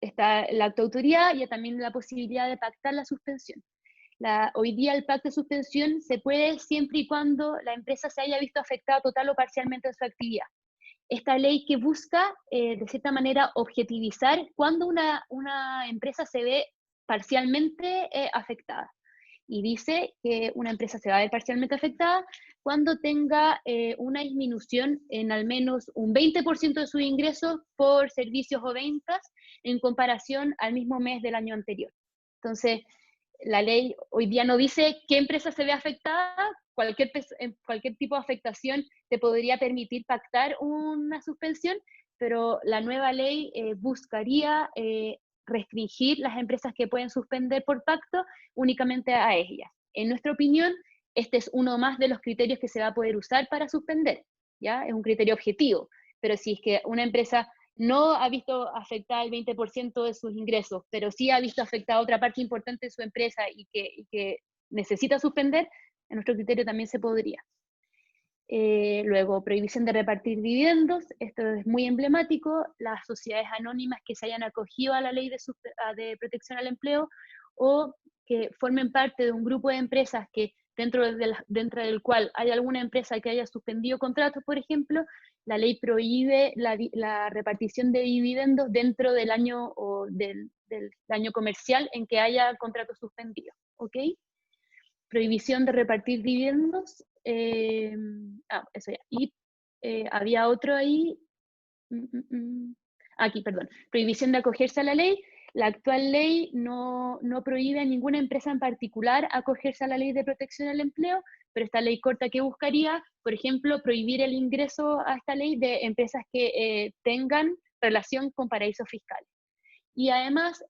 está la autoautoridad y también la posibilidad de pactar la suspensión. Hoy día el pacto de suspensión se puede siempre y cuando la empresa se haya visto afectada total o parcialmente en su actividad. Esta ley que busca, de cierta manera, objetivizar cuando una empresa se ve parcialmente afectada. Y dice que una empresa se va a ver parcialmente afectada cuando tenga una disminución en al menos un 20% de sus ingresos por servicios o ventas en comparación al mismo mes del año anterior. Entonces, la ley hoy día no dice qué empresa se ve afectada, cualquier tipo de afectación te podría permitir pactar una suspensión, pero la nueva ley buscaría restringir las empresas que pueden suspender por pacto únicamente a ellas. En nuestra opinión, este es uno más de los criterios que se va a poder usar para suspender, ¿ya? Es un criterio objetivo, pero si es que una empresa no ha visto afectada el 20% de sus ingresos, pero sí ha visto afectada otra parte importante de su empresa y que necesita suspender, en nuestro criterio también se podría. Luego, prohibición de repartir dividendos, esto es muy emblemático, las sociedades anónimas que se hayan acogido a la ley de protección al empleo o que formen parte de un grupo de empresas que dentro del cual hay alguna empresa que haya suspendido contratos, por ejemplo, la ley prohíbe la repartición de dividendos dentro del año o del año comercial en que haya contratos suspendidos, ¿ok? Prohibición de repartir dividendos, eso ya. Y había otro ahí, aquí, perdón, prohibición de acogerse a la ley. La actual ley no prohíbe a ninguna empresa en particular acogerse a la ley de protección al empleo, pero esta ley corta que buscaría, por ejemplo, prohibir el ingreso a esta ley de empresas que tengan relación con paraísos fiscales. Y además,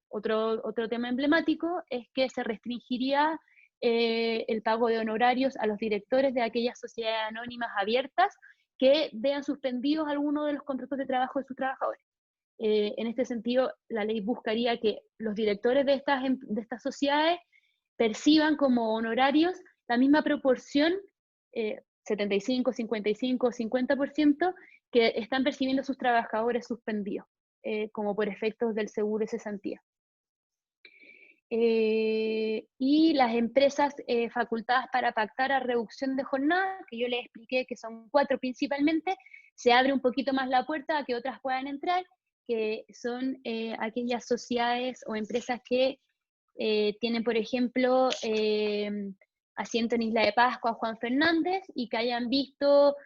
otro tema emblemático es que se restringiría el pago de honorarios a los directores de aquellas sociedades anónimas abiertas que vean suspendidos algunos de los contratos de trabajo de sus trabajadores. En este sentido, la ley buscaría que los directores de estas sociedades perciban como honorarios la misma proporción, 75, 55, 50%, que están percibiendo sus trabajadores suspendidos, como por efectos del seguro de cesantía. Y las empresas facultadas para pactar a reducción de jornada, que yo les expliqué que son 4 principalmente, se abre un poquito más la puerta a que otras puedan entrar, que son aquellas sociedades o empresas que tienen, por ejemplo, asiento en Isla de Pascua, Juan Fernández, y que hayan visto,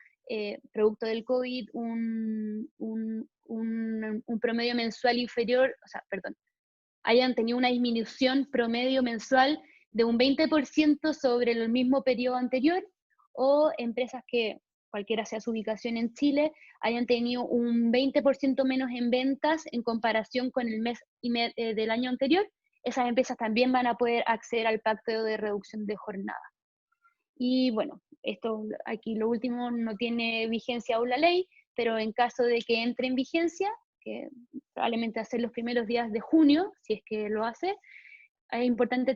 producto del COVID, un promedio mensual inferior, o sea, perdón, hayan tenido una disminución promedio mensual de un 20% sobre el mismo periodo anterior, o empresas que, cualquiera sea su ubicación en Chile, hayan tenido un 20% menos en ventas en comparación con el mes del año anterior. Esas empresas también van a poder acceder al pacto de reducción de jornada. Y bueno, esto aquí lo último no tiene vigencia aún la ley, pero en caso de que entre en vigencia, que probablemente hacer los primeros días de junio, si es que lo hace, es importante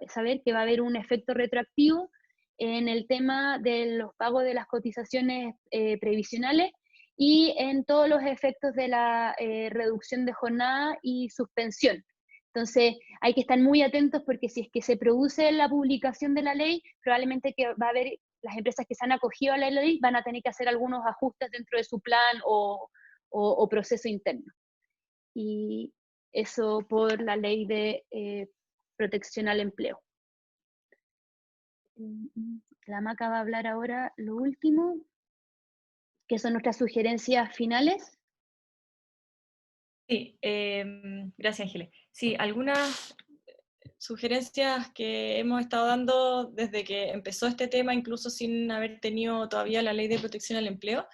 saber que va a haber un efecto retroactivo en el tema de los pagos de las cotizaciones previsionales y en todos los efectos de la reducción de jornada y suspensión. Entonces, hay que estar muy atentos porque si es que se produce la publicación de la ley, probablemente que va a haber, las empresas que se han acogido a la ley van a tener que hacer algunos ajustes dentro de su plan o proceso interno. Y eso por la ley de protección al empleo. La Maca va a hablar ahora lo último, que son nuestras sugerencias finales. Sí, gracias, Ángeles. Sí, algunas sugerencias que hemos estado dando desde que empezó este tema, incluso sin haber tenido todavía la Ley de Protección al Empleo.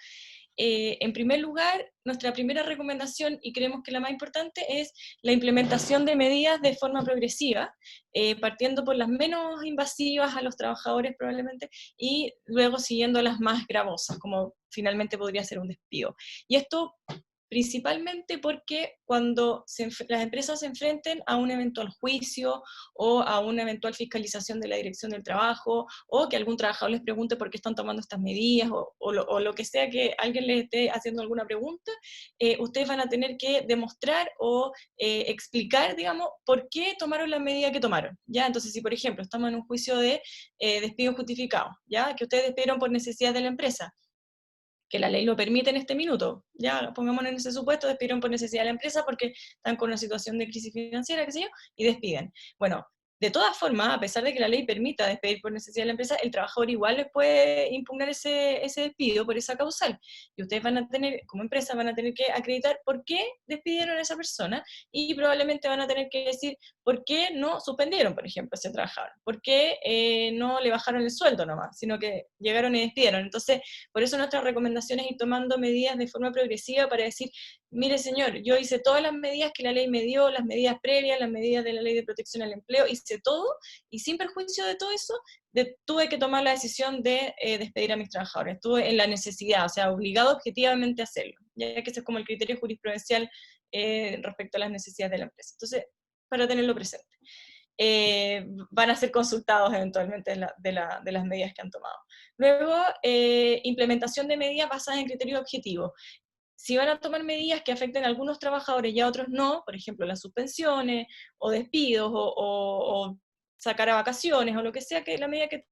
En primer lugar, nuestra primera recomendación, y creemos que la más importante, es la implementación de medidas de forma progresiva, partiendo por las menos invasivas a los trabajadores probablemente, y luego siguiendo las más gravosas, como finalmente podría ser un despido. Y esto principalmente porque cuando las empresas se enfrenten a un eventual juicio o a una eventual fiscalización de la Dirección del Trabajo, o que algún trabajador les pregunte por qué están tomando estas medidas, o lo que sea que alguien les esté haciendo alguna pregunta, ustedes van a tener que demostrar o explicar, digamos, por qué tomaron la medida que tomaron, ¿ya? Entonces, si por ejemplo estamos en un juicio de despido justificado, ¿ya? Que ustedes despidieron por necesidad de la empresa, que la ley lo permite en este minuto, ya pongámonos en ese supuesto, despidieron por necesidad de la empresa porque están con una situación de crisis financiera, qué sé yo, y despiden. Bueno, de todas formas, a pesar de que la ley permita despedir por necesidad de la empresa, el trabajador igual les puede impugnar ese despido por esa causal. Y ustedes van a tener, como empresa, van a tener que acreditar por qué despidieron a esa persona, y probablemente van a tener que decir por qué no suspendieron, por ejemplo, a ese trabajador, por qué no le bajaron el sueldo nomás, sino que llegaron y despidieron. Entonces, por eso nuestra recomendación es ir tomando medidas de forma progresiva para decir, mire señor, yo hice todas las medidas que la ley me dio, las medidas previas, las medidas de la Ley de Protección al Empleo, hice todo, y sin perjuicio de todo eso, tuve que tomar la decisión de despedir a mis trabajadores. Estuve en la necesidad, o sea, obligado objetivamente a hacerlo, ya que ese es como el criterio jurisprudencial respecto a las necesidades de la empresa. Entonces, para tenerlo presente. Van a ser consultados eventualmente de las medidas que han tomado. Luego, implementación de medidas basadas en criterios objetivos. Si van a tomar medidas que afecten a algunos trabajadores y a otros no, por ejemplo, las suspensiones, o despidos, o sacar a vacaciones, o lo que sea, que la medida que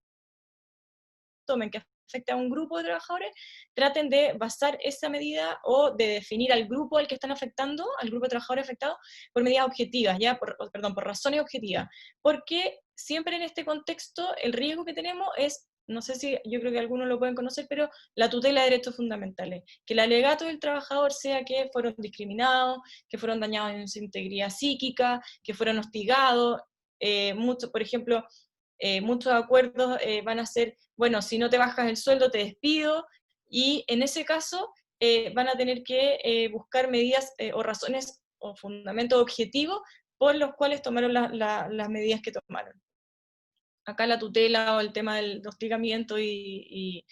tomen que afecte a un grupo de trabajadores, traten de basar esa medida o de definir al grupo al que están afectando, al grupo de trabajadores afectados, por medidas objetivas, por razones objetivas. Porque siempre en este contexto el riesgo que tenemos es, no sé si, yo creo que algunos lo pueden conocer, pero la tutela de derechos fundamentales. Que el alegato del trabajador sea que fueron discriminados, que fueron dañados en su integridad psíquica, que fueron hostigados, por ejemplo, muchos acuerdos van a ser, bueno, si no te bajas el sueldo te despido, y en ese caso van a tener que buscar medidas o razones o fundamentos objetivos por los cuales tomaron las medidas que tomaron. Acá la tutela o el tema del hostigamiento y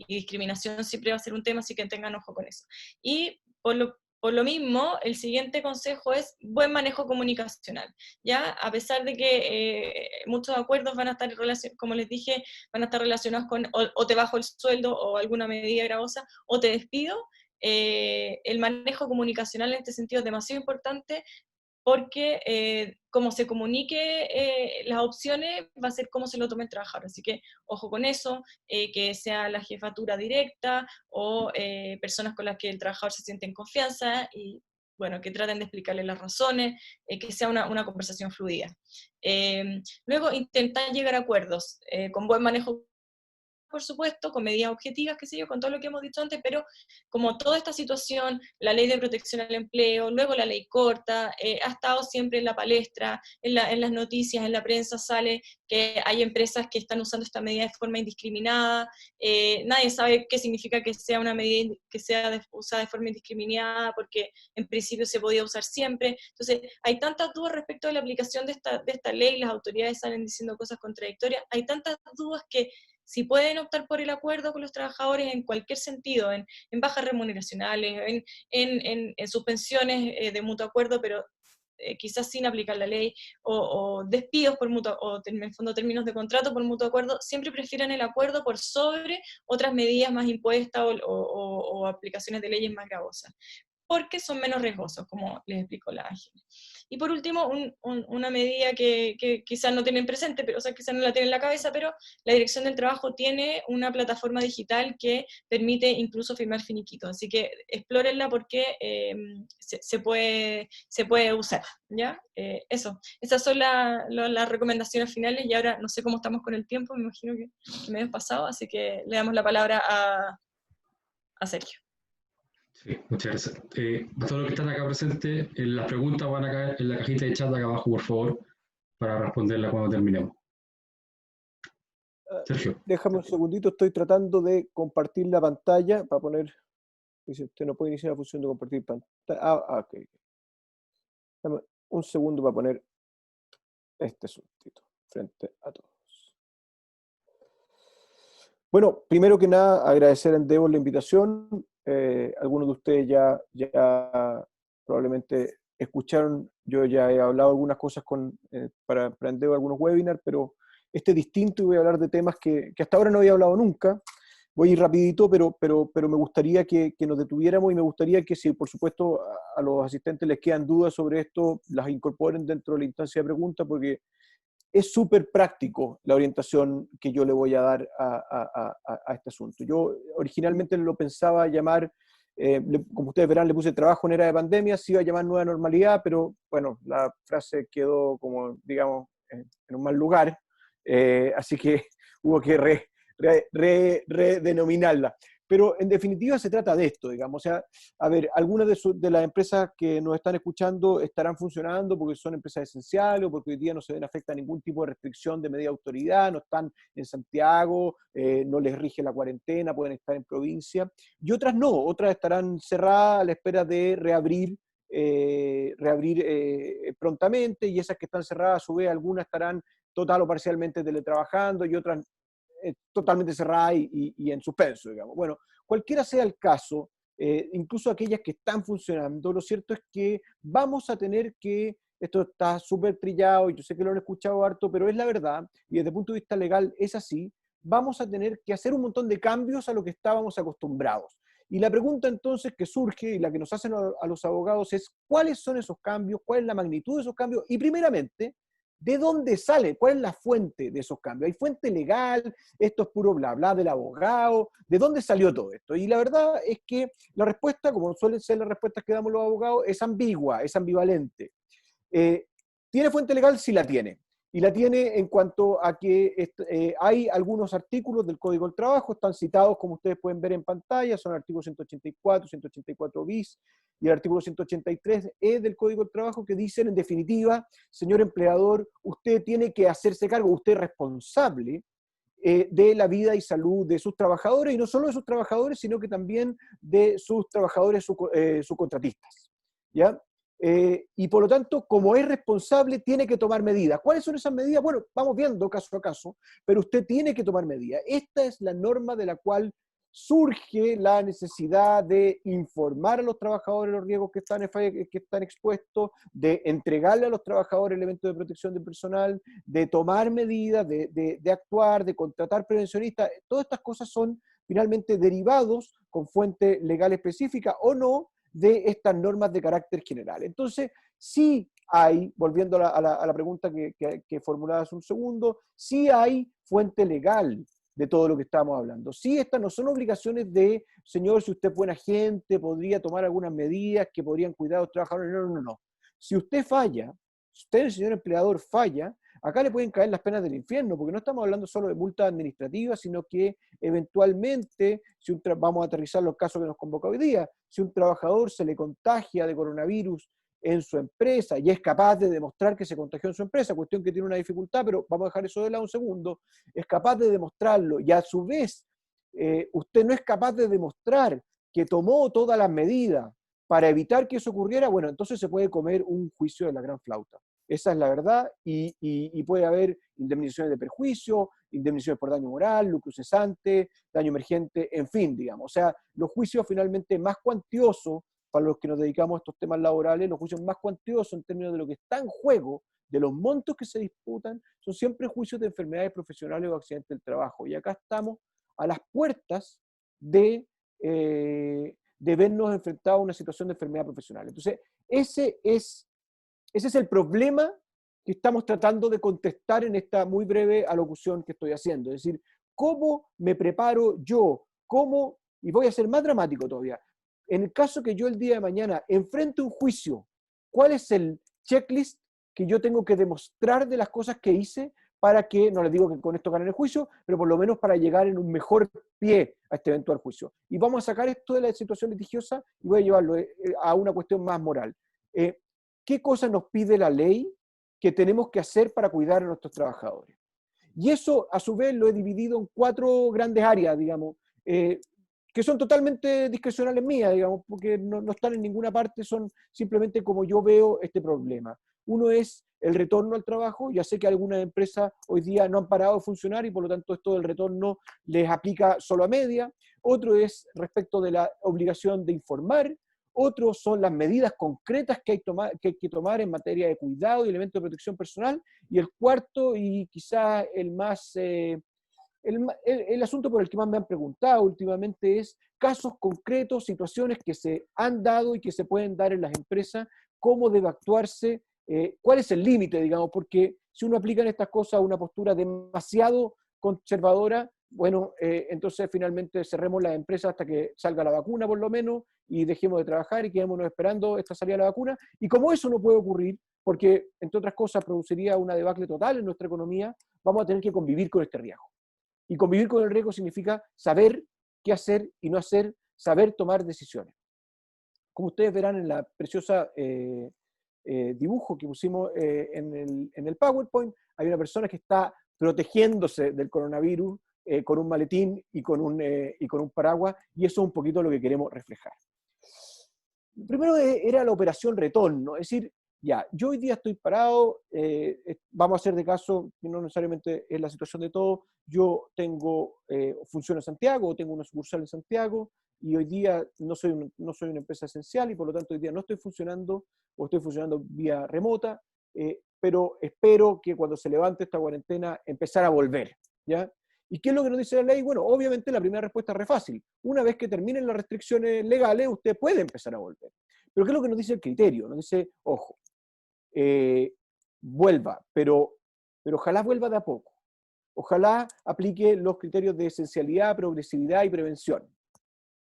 discriminación siempre va a ser un tema, así que tengan ojo con eso. Y por lo mismo, el siguiente consejo es buen manejo comunicacional, ¿ya? A pesar de que muchos acuerdos van a estar, como les dije, van a estar relacionados con o te bajo el sueldo o alguna medida gravosa, o te despido, el manejo comunicacional en este sentido es demasiado importante, porque como se comunique las opciones, va a ser cómo se lo tome el trabajador. Así que ojo con eso, que sea la jefatura directa o personas con las que el trabajador se siente en confianza, y bueno, que traten de explicarle las razones, que sea una conversación fluida. Luego, intentar llegar a acuerdos con buen manejo, por supuesto, con medidas objetivas, qué sé yo, con todo lo que hemos dicho antes, pero como toda esta situación, la Ley de Protección al Empleo, luego la ley corta, ha estado siempre en la palestra, en las noticias, en la prensa sale que hay empresas que están usando esta medida de forma indiscriminada, nadie sabe qué significa que sea una medida que sea usada de forma indiscriminada, porque en principio se podía usar siempre. Entonces, hay tantas dudas respecto a la aplicación de esta ley, las autoridades salen diciendo cosas contradictorias, hay tantas dudas que si pueden optar por el acuerdo con los trabajadores en cualquier sentido, en bajas remuneracionales, en suspensiones de mutuo acuerdo, pero quizás sin aplicar la ley, o despidos por mutuo, o en el fondo términos de contrato por mutuo acuerdo, siempre prefieran el acuerdo por sobre otras medidas más impuestas o aplicaciones de leyes más gravosas, porque son menos riesgosos, como les explicó la Ángel. Y por último, una medida que quizás no tienen presente, pero, o sea, quizás no la tienen en la cabeza, pero la Dirección del Trabajo tiene una plataforma digital que permite incluso firmar finiquitos, así que explórenla porque se puede usar, ¿ya? Eso, esas son las recomendaciones finales, y ahora no sé cómo estamos con el tiempo, me imagino que me hemos pasado, así que le damos la palabra a Sergio. Sí, muchas gracias. Para todos los que están acá presentes, las preguntas van a caer en la cajita de chat acá abajo, por favor, para responderla cuando terminemos. Sergio. Déjame un segundito, estoy tratando de compartir la pantalla para poner. Dice, usted no puede iniciar la función de compartir pantalla. Ok. Dame un segundo para poner este subtítulo frente a todos. Bueno, primero que nada, agradecer a Endeavor la invitación. Algunos de ustedes ya probablemente escucharon, yo ya he hablado algunas cosas para Endeavor, algunos webinars, pero este es distinto y voy a hablar de temas que hasta ahora no había hablado nunca. Voy a ir rapidito, pero me gustaría que nos detuviéramos y me gustaría que si, por supuesto, a los asistentes les quedan dudas sobre esto, las incorporen dentro de la instancia de preguntas, porque es súper práctico la orientación que yo le voy a dar a este asunto. Yo originalmente lo pensaba llamar, como ustedes verán, le puse trabajo en era de pandemia, se iba a llamar nueva normalidad, pero bueno, la frase quedó como, digamos, en un mal lugar, así que hubo que redenominarla. Pero en definitiva se trata de esto, digamos. O sea, a ver, algunas de las empresas que nos están escuchando estarán funcionando porque son empresas esenciales o porque hoy día no se ven afecta a ningún tipo de restricción de medida de autoridad, no están en Santiago, no les rige la cuarentena, pueden estar en provincia. Y otras no, otras estarán cerradas a la espera de reabrir prontamente, y esas que están cerradas, a su vez, algunas estarán total o parcialmente teletrabajando y otras totalmente cerrada y en suspenso, digamos. Bueno, cualquiera sea el caso, incluso aquellas que están funcionando, lo cierto es que vamos a tener que, esto está súper trillado y yo sé que lo han escuchado harto, pero es la verdad, y desde el punto de vista legal es así, vamos a tener que hacer un montón de cambios a lo que estábamos acostumbrados. Y la pregunta entonces que surge y la que nos hacen a los abogados es, ¿cuáles son esos cambios? ¿Cuál es la magnitud de esos cambios? Y primeramente, ¿de dónde sale? ¿Cuál es la fuente de esos cambios? ¿Hay fuente legal? ¿Esto es puro bla bla del abogado? ¿De dónde salió todo esto? Y la verdad es que la respuesta, como suelen ser las respuestas que damos los abogados, es ambigua, es ambivalente. ¿Tiene fuente legal? Sí la tiene. Y la tiene en cuanto a que hay algunos artículos del Código del Trabajo, están citados como ustedes pueden ver en pantalla, son el artículo 184, 184 bis y el artículo 183E del Código del Trabajo, que dicen en definitiva, señor empleador, usted tiene que hacerse cargo, usted es responsable de la vida y salud de sus trabajadores, y no solo de sus trabajadores, sino que también de sus trabajadores subcontratistas. ¿Ya? Y por lo tanto, como es responsable, tiene que tomar medidas. ¿Cuáles son esas medidas? Bueno, vamos viendo caso a caso, pero usted tiene que tomar medidas. Esta es la norma de la cual surge la necesidad de informar a los trabajadores los riesgos que están expuestos, de entregarle a los trabajadores elementos de protección del personal, de tomar medidas, de actuar, de contratar prevencionistas. Todas estas cosas son finalmente derivados con fuente legal específica o no de estas normas de carácter general. Entonces, sí hay, volviendo a la pregunta que formulaba hace un segundo, sí hay fuente legal de todo lo que estamos hablando. Sí, estas no son obligaciones de, señor, si usted es buena gente, podría tomar algunas medidas que podrían cuidar a los trabajadores. No. Si usted falla, si usted, el señor empleador, falla, acá le pueden caer las penas del infierno, porque no estamos hablando solo de multas administrativas, sino que eventualmente, vamos a aterrizar los casos que nos convoca hoy día, si un trabajador se le contagia de coronavirus en su empresa y es capaz de demostrar que se contagió en su empresa, cuestión que tiene una dificultad, pero vamos a dejar eso de lado un segundo, es capaz de demostrarlo y a su vez usted no es capaz de demostrar que tomó todas las medidas para evitar que eso ocurriera, bueno, entonces se puede comer un juicio de la gran flauta. Esa es la verdad, y puede haber indemnizaciones de perjuicio, indemnizaciones por daño moral, lucro cesante, daño emergente, en fin, digamos. O sea, los juicios finalmente más cuantiosos para los que nos dedicamos a estos temas laborales, los juicios más cuantiosos en términos de lo que está en juego, de los montos que se disputan, son siempre juicios de enfermedades profesionales o accidentes del trabajo. Y acá estamos a las puertas de vernos enfrentados a una situación de enfermedad profesional. Entonces, ese es el problema que estamos tratando de contestar en esta muy breve alocución que estoy haciendo. Es decir, ¿cómo me preparo yo? ¿Cómo? Y voy a ser más dramático todavía. En el caso que yo el día de mañana enfrente un juicio, ¿cuál es el checklist que yo tengo que demostrar de las cosas que hice para que, no les digo que con esto ganen el juicio, pero por lo menos para llegar en un mejor pie a este eventual juicio. Y vamos a sacar esto de la situación litigiosa y voy a llevarlo a una cuestión más moral. ¿Qué cosa nos pide la ley que tenemos que hacer para cuidar a nuestros trabajadores? Y eso, a su vez, lo he dividido en 4 grandes áreas, digamos, que son totalmente discrecionales mías, digamos, porque no están en ninguna parte, son simplemente como yo veo este problema. Uno es el retorno al trabajo. Ya sé que algunas empresas hoy día no han parado de funcionar y por lo tanto esto del retorno les aplica solo a media. Otro es respecto de la obligación de informar. Otros son las medidas concretas que hay que tomar en materia de cuidado y elementos de protección personal. Y el cuarto, y quizás el más... el asunto por el que más me han preguntado últimamente es casos concretos, situaciones que se han dado y que se pueden dar en las empresas, cómo debe actuarse, cuál es el límite, digamos, porque si uno aplica en estas cosas una postura demasiado conservadora, bueno, entonces finalmente cerremos las empresas hasta que salga la vacuna por lo menos y dejemos de trabajar y quedémonos esperando esta salida de la vacuna. Y como eso no puede ocurrir, porque entre otras cosas produciría una debacle total en nuestra economía, vamos a tener que convivir con este riesgo. Y convivir con el riesgo significa saber qué hacer y no hacer, saber tomar decisiones. Como ustedes verán en la preciosa dibujo que pusimos en el PowerPoint, hay una persona que está protegiéndose del coronavirus con un maletín y con un paraguas, y eso es un poquito lo que queremos reflejar. Primero era la operación retorno, es decir, ya, yo hoy día estoy parado, vamos a hacer de caso, que no necesariamente es la situación de todos, yo tengo función en Santiago, o tengo una sucursal en Santiago, y hoy día no soy una empresa esencial, y por lo tanto hoy día no estoy funcionando, o estoy funcionando vía remota, pero espero que cuando se levante esta cuarentena empezar a volver, ¿ya? ¿Y qué es lo que nos dice la ley? Bueno, obviamente la primera respuesta es re fácil. Una vez que terminen las restricciones legales, usted puede empezar a volver. Pero ¿qué es lo que nos dice el criterio? Nos dice, ojo, vuelva, pero ojalá vuelva de a poco. Ojalá aplique los criterios de esencialidad, progresividad y prevención.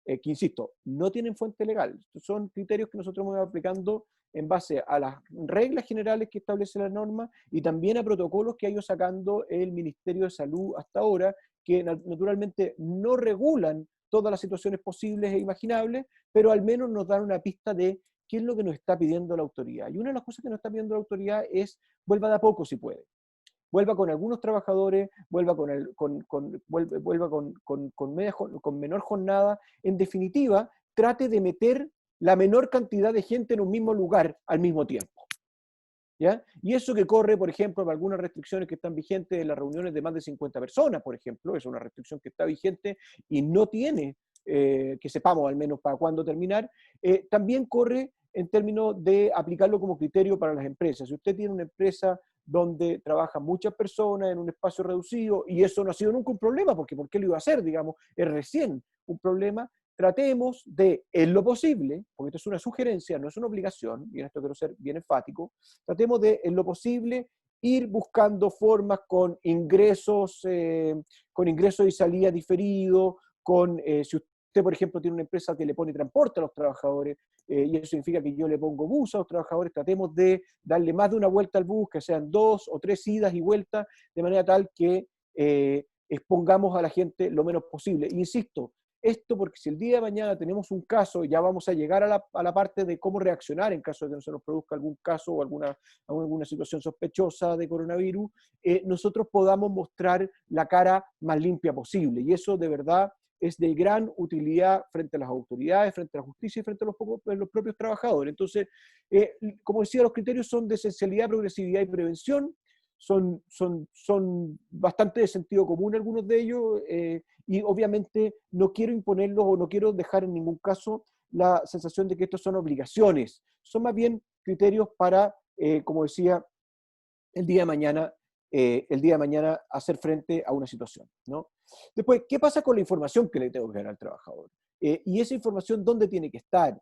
Que insisto, no tienen fuente legal. Son criterios que nosotros vamos aplicando en base a las reglas generales que establece la norma y también a protocolos que ha ido sacando el Ministerio de Salud hasta ahora, que naturalmente no regulan todas las situaciones posibles e imaginables, pero al menos nos dan una pista de qué es lo que nos está pidiendo la autoridad. Y una de las cosas que nos está pidiendo la autoridad es vuelva de a poco si puede. Vuelva con algunos trabajadores, vuelva con menor jornada. En definitiva, trate de meter la menor cantidad de gente en un mismo lugar al mismo tiempo. ¿Ya? Y eso que corre, por ejemplo, para algunas restricciones que están vigentes en las reuniones de más de 50 personas, por ejemplo, es una restricción que está vigente y no tiene, que sepamos al menos para cuándo terminar, también corre en términos de aplicarlo como criterio para las empresas. Si usted tiene una empresa donde trabajan muchas personas en un espacio reducido, y eso no ha sido nunca un problema, porque ¿por qué lo iba a hacer? Digamos, es recién un problema. Tratemos de, en lo posible, porque esto es una sugerencia, no es una obligación, y en esto quiero ser bien enfático, tratemos de, en lo posible, ir buscando formas con ingresos y salida diferido, si usted, por ejemplo, tiene una empresa que le pone transporte a los trabajadores, y eso significa que yo le pongo bus a los trabajadores, tratemos de darle más de una vuelta al bus, que sean 2 o 3 idas y vueltas, de manera tal que expongamos a la gente lo menos posible. Insisto, esto porque si el día de mañana tenemos un caso, ya vamos a llegar a la parte de cómo reaccionar en caso de que no se nos produzca algún caso o alguna situación sospechosa de coronavirus, nosotros podamos mostrar la cara más limpia posible. Y eso de verdad es de gran utilidad frente a las autoridades, frente a la justicia y frente a los propios trabajadores. Entonces, como decía, los criterios son de esencialidad, progresividad y prevención. Son bastante de sentido común algunos de ellos, y obviamente no quiero imponerlos o no quiero dejar en ningún caso la sensación de que estos son obligaciones. Son más bien criterios para, como decía, el día de mañana hacer frente a una situación, ¿no? Después, ¿qué pasa con la información que le tengo que dar al trabajador? Y esa información, ¿dónde tiene que estar?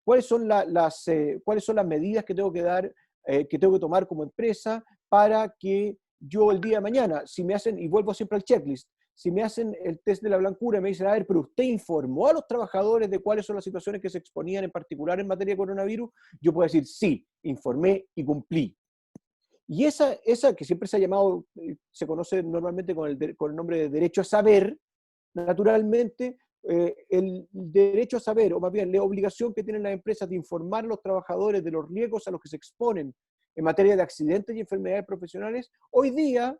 ¿Cuáles son las medidas que tengo que dar, que tengo que tomar como empresa para que yo el día de mañana, si me hacen, y vuelvo siempre al checklist, si me hacen el test de la blancura y me dicen, a ver, pero usted informó a los trabajadores de cuáles son las situaciones que se exponían en particular en materia de coronavirus, yo puedo decir, sí, informé y cumplí. Y esa que siempre se ha llamado, se conoce normalmente con el nombre de derecho a saber, naturalmente, el derecho a saber, o más bien la obligación que tienen las empresas de informar a los trabajadores de los riesgos a los que se exponen en materia de accidentes y enfermedades profesionales, hoy día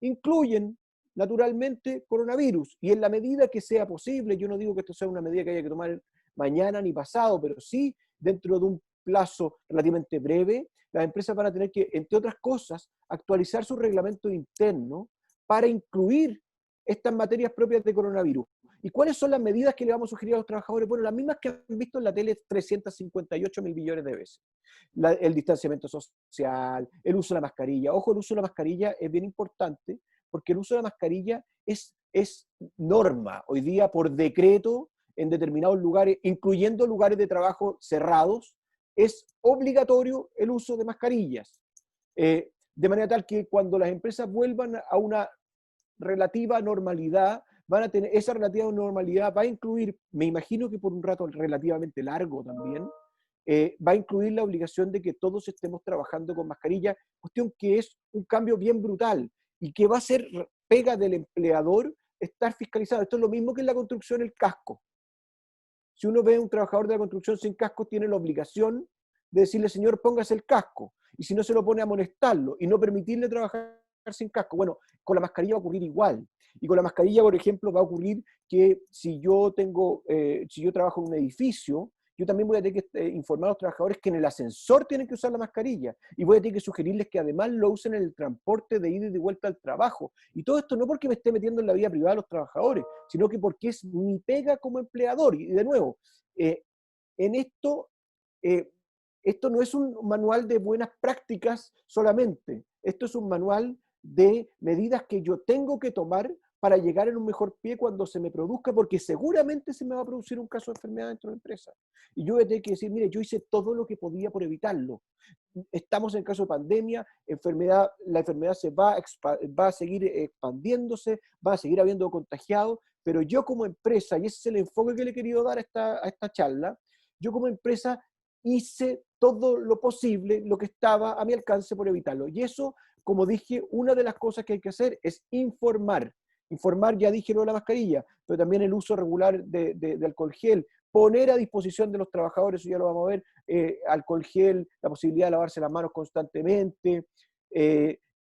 incluyen naturalmente coronavirus. Y en la medida que sea posible, yo no digo que esto sea una medida que haya que tomar mañana ni pasado, pero sí dentro de un plazo relativamente breve, las empresas van a tener que, entre otras cosas, actualizar su reglamento interno para incluir estas materias propias de coronavirus. ¿Y cuáles son las medidas que le vamos a sugerir a los trabajadores? Bueno, las mismas que han visto en la tele 358.000 billones de veces. El distanciamiento social, el uso de la mascarilla. Ojo, el uso de la mascarilla es bien importante porque el uso de la mascarilla es norma hoy día por decreto en determinados lugares, incluyendo lugares de trabajo cerrados, es obligatorio el uso de mascarillas. De manera tal que cuando las empresas vuelvan a una relativa normalidad, van a tener, esa relativa normalidad va a incluir, me imagino que por un rato relativamente largo también, va a incluir la obligación de que todos estemos trabajando con mascarilla, cuestión que es un cambio bien brutal y que va a ser pega del empleador estar fiscalizado. Esto es lo mismo que en la construcción el casco. Si uno ve a un trabajador de la construcción sin casco, tiene la obligación de decirle, señor, póngase el casco. Y si no se lo pone, a amonestarlo y no permitirle trabajar sin casco. Bueno, con la mascarilla va a ocurrir igual. Y con la mascarilla, por ejemplo, va a ocurrir que si yo trabajo en un edificio, yo también voy a tener que informar a los trabajadores que en el ascensor tienen que usar la mascarilla. Y voy a tener que sugerirles que además lo usen en el transporte de ida y de vuelta al trabajo. Y todo esto no porque me esté metiendo en la vida privada de los trabajadores, sino que porque es mi pega como empleador. Y de nuevo, en esto, esto no es un manual de buenas prácticas solamente. Esto es un manual de medidas que yo tengo que tomar para llegar en un mejor pie cuando se me produzca, porque seguramente se me va a producir un caso de enfermedad dentro de la empresa. Y yo voy a tener que decir, mire, yo hice todo lo que podía por evitarlo. Estamos en caso de pandemia, la enfermedad va a seguir expandiéndose, va a seguir habiendo contagiados, pero yo como empresa, y ese es el enfoque que le he querido dar a esta charla, yo como empresa hice todo lo posible, lo que estaba a mi alcance por evitarlo. Y eso, como dije, una de las cosas que hay que hacer es informar. Informar, ya dije lo de la mascarilla, pero también el uso regular de alcohol gel, poner a disposición de los trabajadores, eso ya lo vamos a ver, alcohol gel, la posibilidad de lavarse las manos constantemente,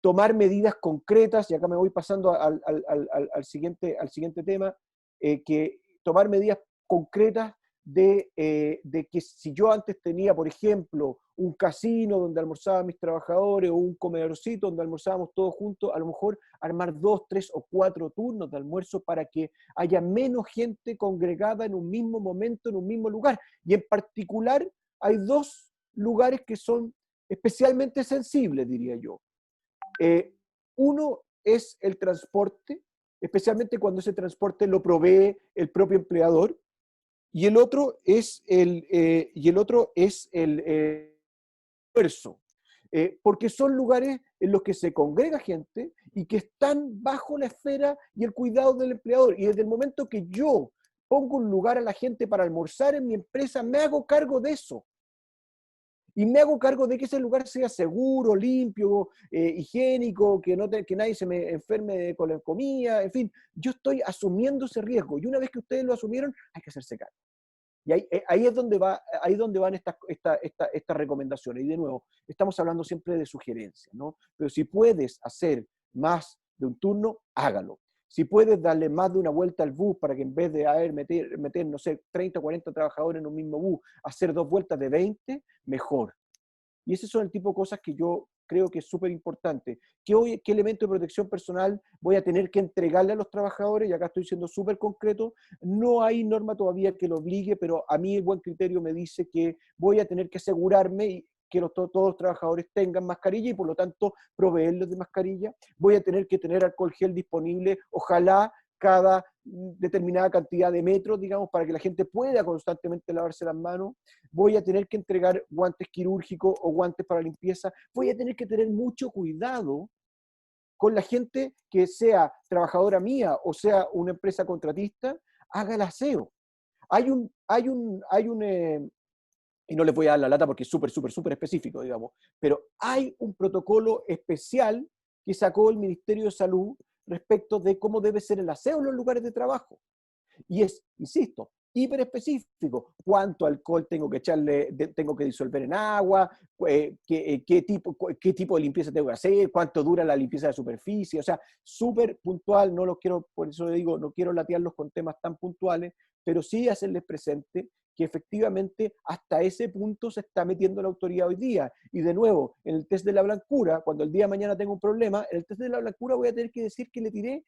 tomar medidas concretas, y acá me voy pasando al siguiente tema, que tomar medidas concretas de que si yo antes tenía, por ejemplo, un casino donde almorzaban mis trabajadores o un comedorcito donde almorzábamos todos juntos, a lo mejor armar 2, 3 o 4 turnos de almuerzo para que haya menos gente congregada en un mismo momento, en un mismo lugar. Y en particular hay 2 lugares que son especialmente sensibles, diría yo. Uno es el transporte, especialmente cuando ese transporte lo provee el propio empleador, y el otro es el almuerzo, porque son lugares en los que se congrega gente y que están bajo la esfera y el cuidado del empleador. Y desde el momento que yo pongo un lugar a la gente para almorzar en mi empresa, me hago cargo de eso. Y me hago cargo de que ese lugar sea seguro, limpio, higiénico, que nadie se me enferme con la comida, en fin, yo estoy asumiendo ese riesgo. Y una vez que ustedes lo asumieron, hay que hacerse cargo. Y ahí es donde van estas recomendaciones. Y de nuevo, estamos hablando siempre de sugerencias, ¿no? Pero si puedes hacer más de un turno, hágalo. Si puedes darle más de una vuelta al bus para que en vez de meter, no sé, 30 o 40 trabajadores en un mismo bus, hacer 2 vueltas de 20, mejor. Y ese son el tipo de cosas que yo creo que es súper importante. ¿Qué elemento de protección personal voy a tener que entregarle a los trabajadores? Y acá estoy siendo súper concreto. No hay norma todavía que lo obligue, pero a mí el buen criterio me dice que voy a tener que asegurarme que todos los trabajadores tengan mascarilla y por lo tanto proveerles de mascarilla. Voy a tener que tener alcohol gel disponible, ojalá cada determinada cantidad de metros, digamos, para que la gente pueda constantemente lavarse las manos. Voy a tener que entregar guantes quirúrgicos o guantes para limpieza. Voy a tener que tener mucho cuidado con la gente que sea trabajadora mía o sea una empresa contratista, haga el aseo. Hay un y no les voy a dar la lata porque es súper, súper, súper específico, digamos, pero hay un protocolo especial que sacó el Ministerio de Salud respecto de cómo debe ser el aseo en los lugares de trabajo. Y es, insisto, hiper específico. ¿Cuánto alcohol tengo que echarle, tengo que disolver en agua? ¿Qué tipo de limpieza tengo que hacer? ¿Cuánto dura la limpieza de superficie? O sea, súper puntual, no los quiero, por eso le digo, no quiero latearlos con temas tan puntuales, pero sí hacerles presente que efectivamente hasta ese punto se está metiendo la autoridad hoy día. Y de nuevo, en el test de la blancura, cuando el día de mañana tengo un problema, en el test de la blancura voy a tener que decir que le tiré,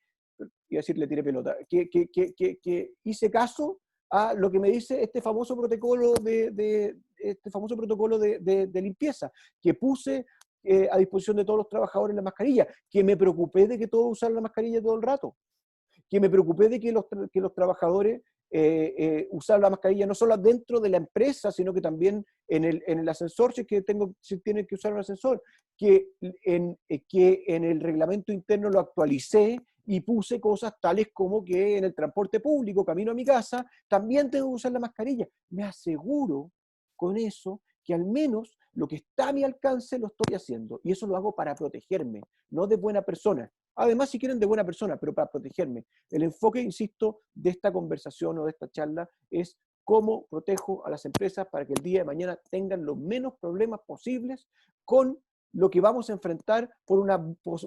iba a decir le tiré pelota, que hice caso a lo que me dice este famoso protocolo de limpieza, que puse a disposición de todos los trabajadores la mascarilla, que me preocupé de que todos usaran la mascarilla todo el rato, que me preocupé de que los trabajadores usaran la mascarilla no solo dentro de la empresa, sino que también en el ascensor, si tienen que usar un ascensor, que en el reglamento interno lo actualicé y puse cosas tales como que en el transporte público, camino a mi casa, también tengo que usar la mascarilla. Me aseguro con eso que al menos lo que está a mi alcance lo estoy haciendo. Y eso lo hago para protegerme, no de buena persona. Además, si quieren, de buena persona, pero para protegerme. El enfoque, insisto, de esta conversación o de esta charla es cómo protejo a las empresas para que el día de mañana tengan los menos problemas posibles con lo que vamos a enfrentar por una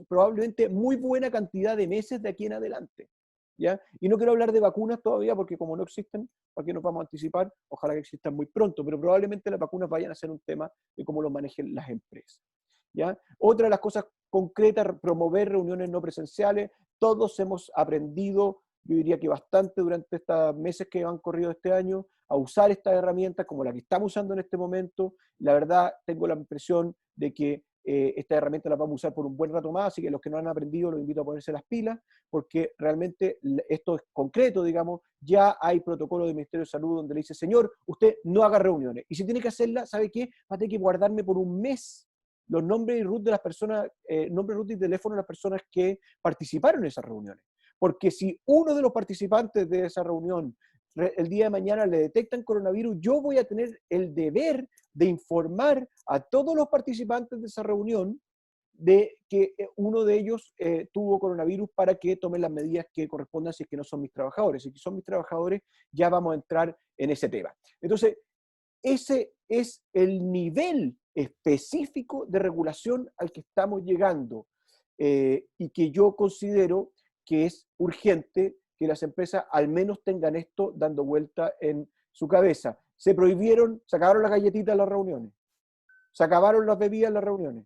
probablemente muy buena cantidad de meses de aquí en adelante. ¿Ya? Y no quiero hablar de vacunas todavía porque como no existen, ¿para qué nos vamos a anticipar? Ojalá que existan muy pronto, pero probablemente las vacunas vayan a ser un tema de cómo lo manejen las empresas. ¿Ya? Otra de las cosas concretas, promover reuniones no presenciales. Todos hemos aprendido, yo diría que bastante durante estos meses que han corrido este año, a usar estas herramientas como la que estamos usando en este momento. La verdad, tengo la impresión de que esta herramienta la vamos a usar por un buen rato más, así que los que no han aprendido los invito a ponerse las pilas, porque realmente esto es concreto, digamos, ya hay protocolo del Ministerio de Salud donde le dice, señor, usted no haga reuniones, y si tiene que hacerla, ¿sabe qué? Va a tener que guardarme por un mes los nombres y root de las personas, nombre, root y teléfono de las personas que participaron en esas reuniones. Porque si uno de los participantes de esa reunión el día de mañana le detectan coronavirus, yo voy a tener el deber de informar a todos los participantes de esa reunión de que uno de ellos tuvo coronavirus para que tomen las medidas que correspondan si es que no son mis trabajadores. Si son mis trabajadores, ya vamos a entrar en ese tema. Entonces, ese es el nivel específico de regulación al que estamos llegando y que yo considero que es urgente que las empresas al menos tengan esto dando vuelta en su cabeza. Se prohibieron, se acabaron las galletitas en las reuniones, se acabaron las bebidas en las reuniones.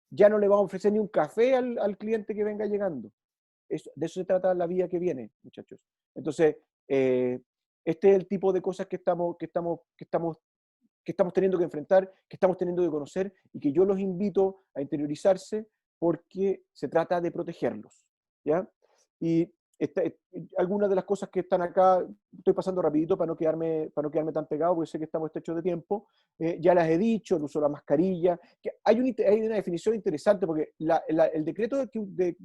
Ya no le vamos a ofrecer ni un café al cliente que venga llegando. De eso se trata la vida que viene, muchachos. Entonces, este es el tipo de cosas que estamos teniendo que enfrentar, que estamos teniendo que conocer y que yo los invito a interiorizarse porque se trata de protegerlos. ¿Ya? Y algunas de las cosas que están acá, estoy pasando rapidito para no quedarme tan pegado, porque sé que estamos hechos de tiempo, ya las he dicho, el uso de la mascarilla, que hay una definición interesante, porque el decreto que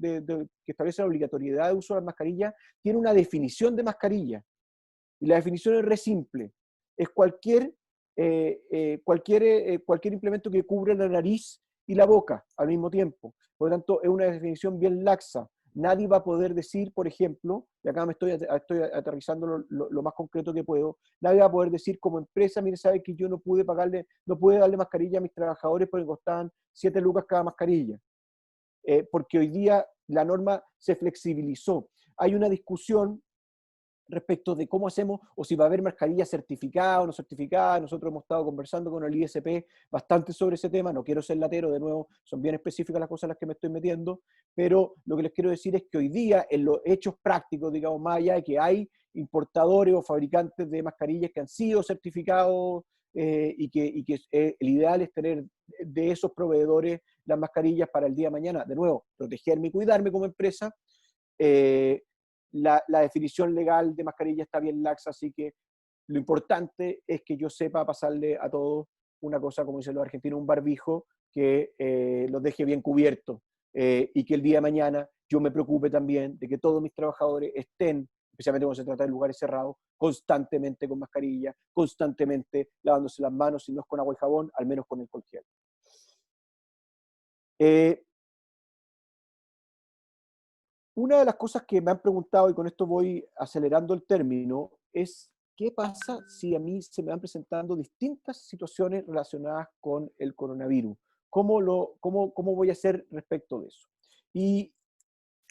establece la obligatoriedad de uso de las mascarillas tiene una definición de mascarilla, y la definición es re simple, es cualquier implemento que cubre la nariz y la boca al mismo tiempo. Por lo tanto, es una definición bien laxa. Nadie va a poder decir, por ejemplo, y acá me estoy aterrizando lo más concreto que puedo, nadie va a poder decir como empresa, mire, sabe que yo no pude darle mascarilla a mis trabajadores porque costaban 7 lucas cada mascarilla. Porque hoy día la norma se flexibilizó. Hay una discusión respecto de cómo hacemos, o si va a haber mascarilla certificada o no certificada. Nosotros hemos estado conversando con el ISP bastante sobre ese tema, no quiero ser latero, de nuevo, son bien específicas las cosas en las que me estoy metiendo, pero lo que les quiero decir es que hoy día, en los hechos prácticos, digamos, más allá de que hay importadores o fabricantes de mascarillas que han sido certificados, y que el ideal es tener de esos proveedores las mascarillas para el día de mañana, de nuevo, protegerme y cuidarme como empresa. La definición legal de mascarilla está bien laxa, así que lo importante es que yo sepa pasarle a todos una cosa, como dicen los argentinos, un barbijo que los deje bien cubiertos, y que el día de mañana yo me preocupe también de que todos mis trabajadores estén especialmente cuando se trata de lugares cerrados, constantemente con mascarilla, constantemente lavándose las manos, si no es con agua y jabón, al menos con alcohol gel. Una de las cosas que me han preguntado, y con esto voy acelerando el término, es qué pasa si a mí se me van presentando distintas situaciones relacionadas con el coronavirus. ¿Cómo voy a hacer respecto de eso? Y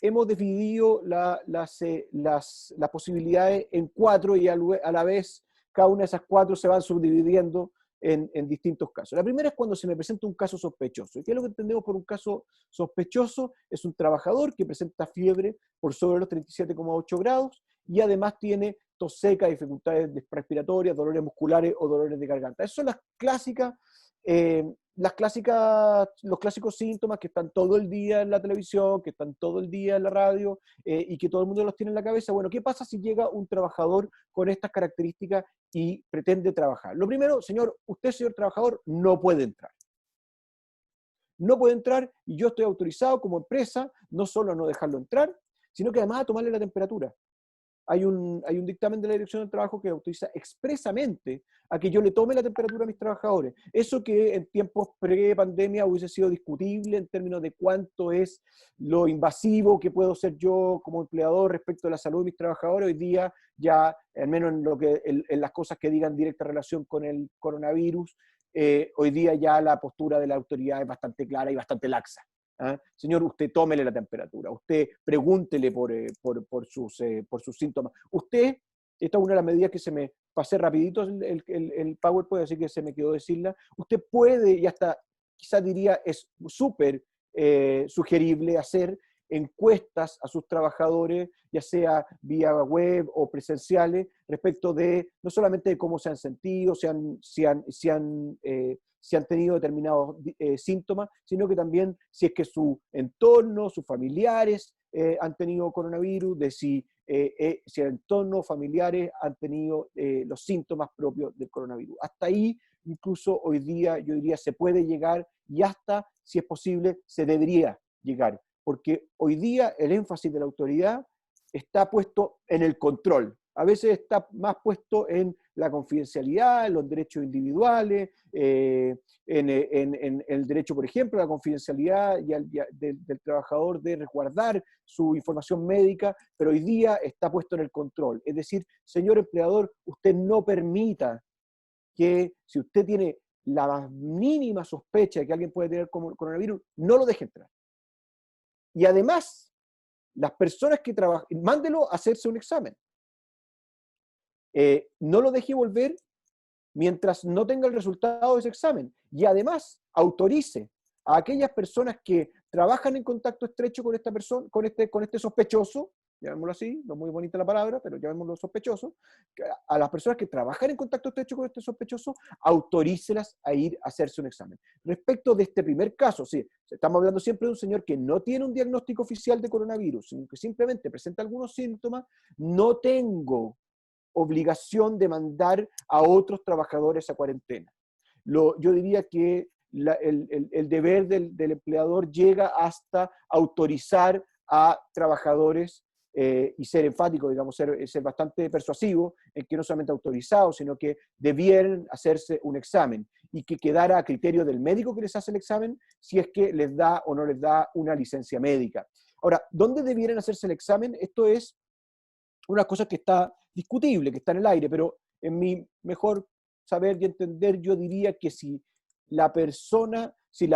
hemos dividido las posibilidades en 4 y a la vez cada una de esas 4 se van subdividiendo en distintos casos. La primera es cuando se me presenta un caso sospechoso. ¿Y qué es lo que entendemos por un caso sospechoso? Es un trabajador que presenta fiebre por sobre los 37,8 grados y además tiene tos seca, dificultades respiratorias, dolores musculares o dolores de garganta. Esas son los clásicos síntomas que están todo el día en la televisión, que están todo el día en la radio y que todo el mundo los tiene en la cabeza. Bueno, ¿qué pasa si llega un trabajador con estas características y pretende trabajar? Lo primero, usted, señor trabajador, no puede entrar. No puede entrar y yo estoy autorizado como empresa no solo a no dejarlo entrar, sino que además a tomarle la temperatura. Hay un dictamen de la Dirección del Trabajo que autoriza expresamente a que yo le tome la temperatura a mis trabajadores. Eso que en tiempos pre-pandemia hubiese sido discutible en términos de cuánto es lo invasivo que puedo ser yo como empleador respecto a la salud de mis trabajadores, hoy día ya, al menos en las cosas que digan directa relación con el coronavirus, hoy día ya la postura de la autoridad es bastante clara y bastante laxa. ¿Ah? Señor, usted tómele la temperatura, usted pregúntele por sus síntomas. Esta es una de las medidas que se me pasé rapidito el PowerPoint, así que se me quedó decirla. Usted puede, y hasta quizás diría es súper sugerible hacer encuestas a sus trabajadores, ya sea vía web o presenciales, respecto de no solamente de cómo se han sentido, si han tenido determinados síntomas, sino que también si es que su entorno, sus familiares han tenido coronavirus, de si el entorno, familiares han tenido los síntomas propios del coronavirus. Hasta ahí, incluso hoy día, yo diría, se puede llegar y hasta, si es posible, se debería llegar. Porque hoy día el énfasis de la autoridad está puesto en el control. A veces está más puesto en la confidencialidad, en los derechos individuales, en el derecho, por ejemplo, a la confidencialidad del trabajador de resguardar su información médica, pero hoy día está puesto en el control. Es decir, señor empleador, usted no permita que, si usted tiene la más mínima sospecha de que alguien puede tener coronavirus, no lo deje entrar. Y además, las personas que trabajan, mándelo a hacerse un examen. No lo deje volver mientras no tenga el resultado de ese examen. Y además, autorice a aquellas personas que trabajan en contacto estrecho con esta persona, con este sospechoso, llamémoslo así, no muy bonita la palabra, pero llamémoslo sospechoso, a las personas que trabajan en contacto estrecho con este sospechoso, autorícelas a ir a hacerse un examen. Respecto de este primer caso, sí, estamos hablando siempre de un señor que no tiene un diagnóstico oficial de coronavirus, sino que simplemente presenta algunos síntomas, no tengo obligación de mandar a otros trabajadores a cuarentena. Yo diría que el deber del empleador llega hasta autorizar a trabajadores y ser enfático, digamos, ser bastante persuasivo en que no solamente autorizado, sino que debieran hacerse un examen y que quedara a criterio del médico que les hace el examen si es que les da o no les da una licencia médica. Ahora, ¿dónde debieran hacerse el examen? Esto es una cosa que está discutible, que está en el aire, pero en mi mejor saber y entender, yo diría que si la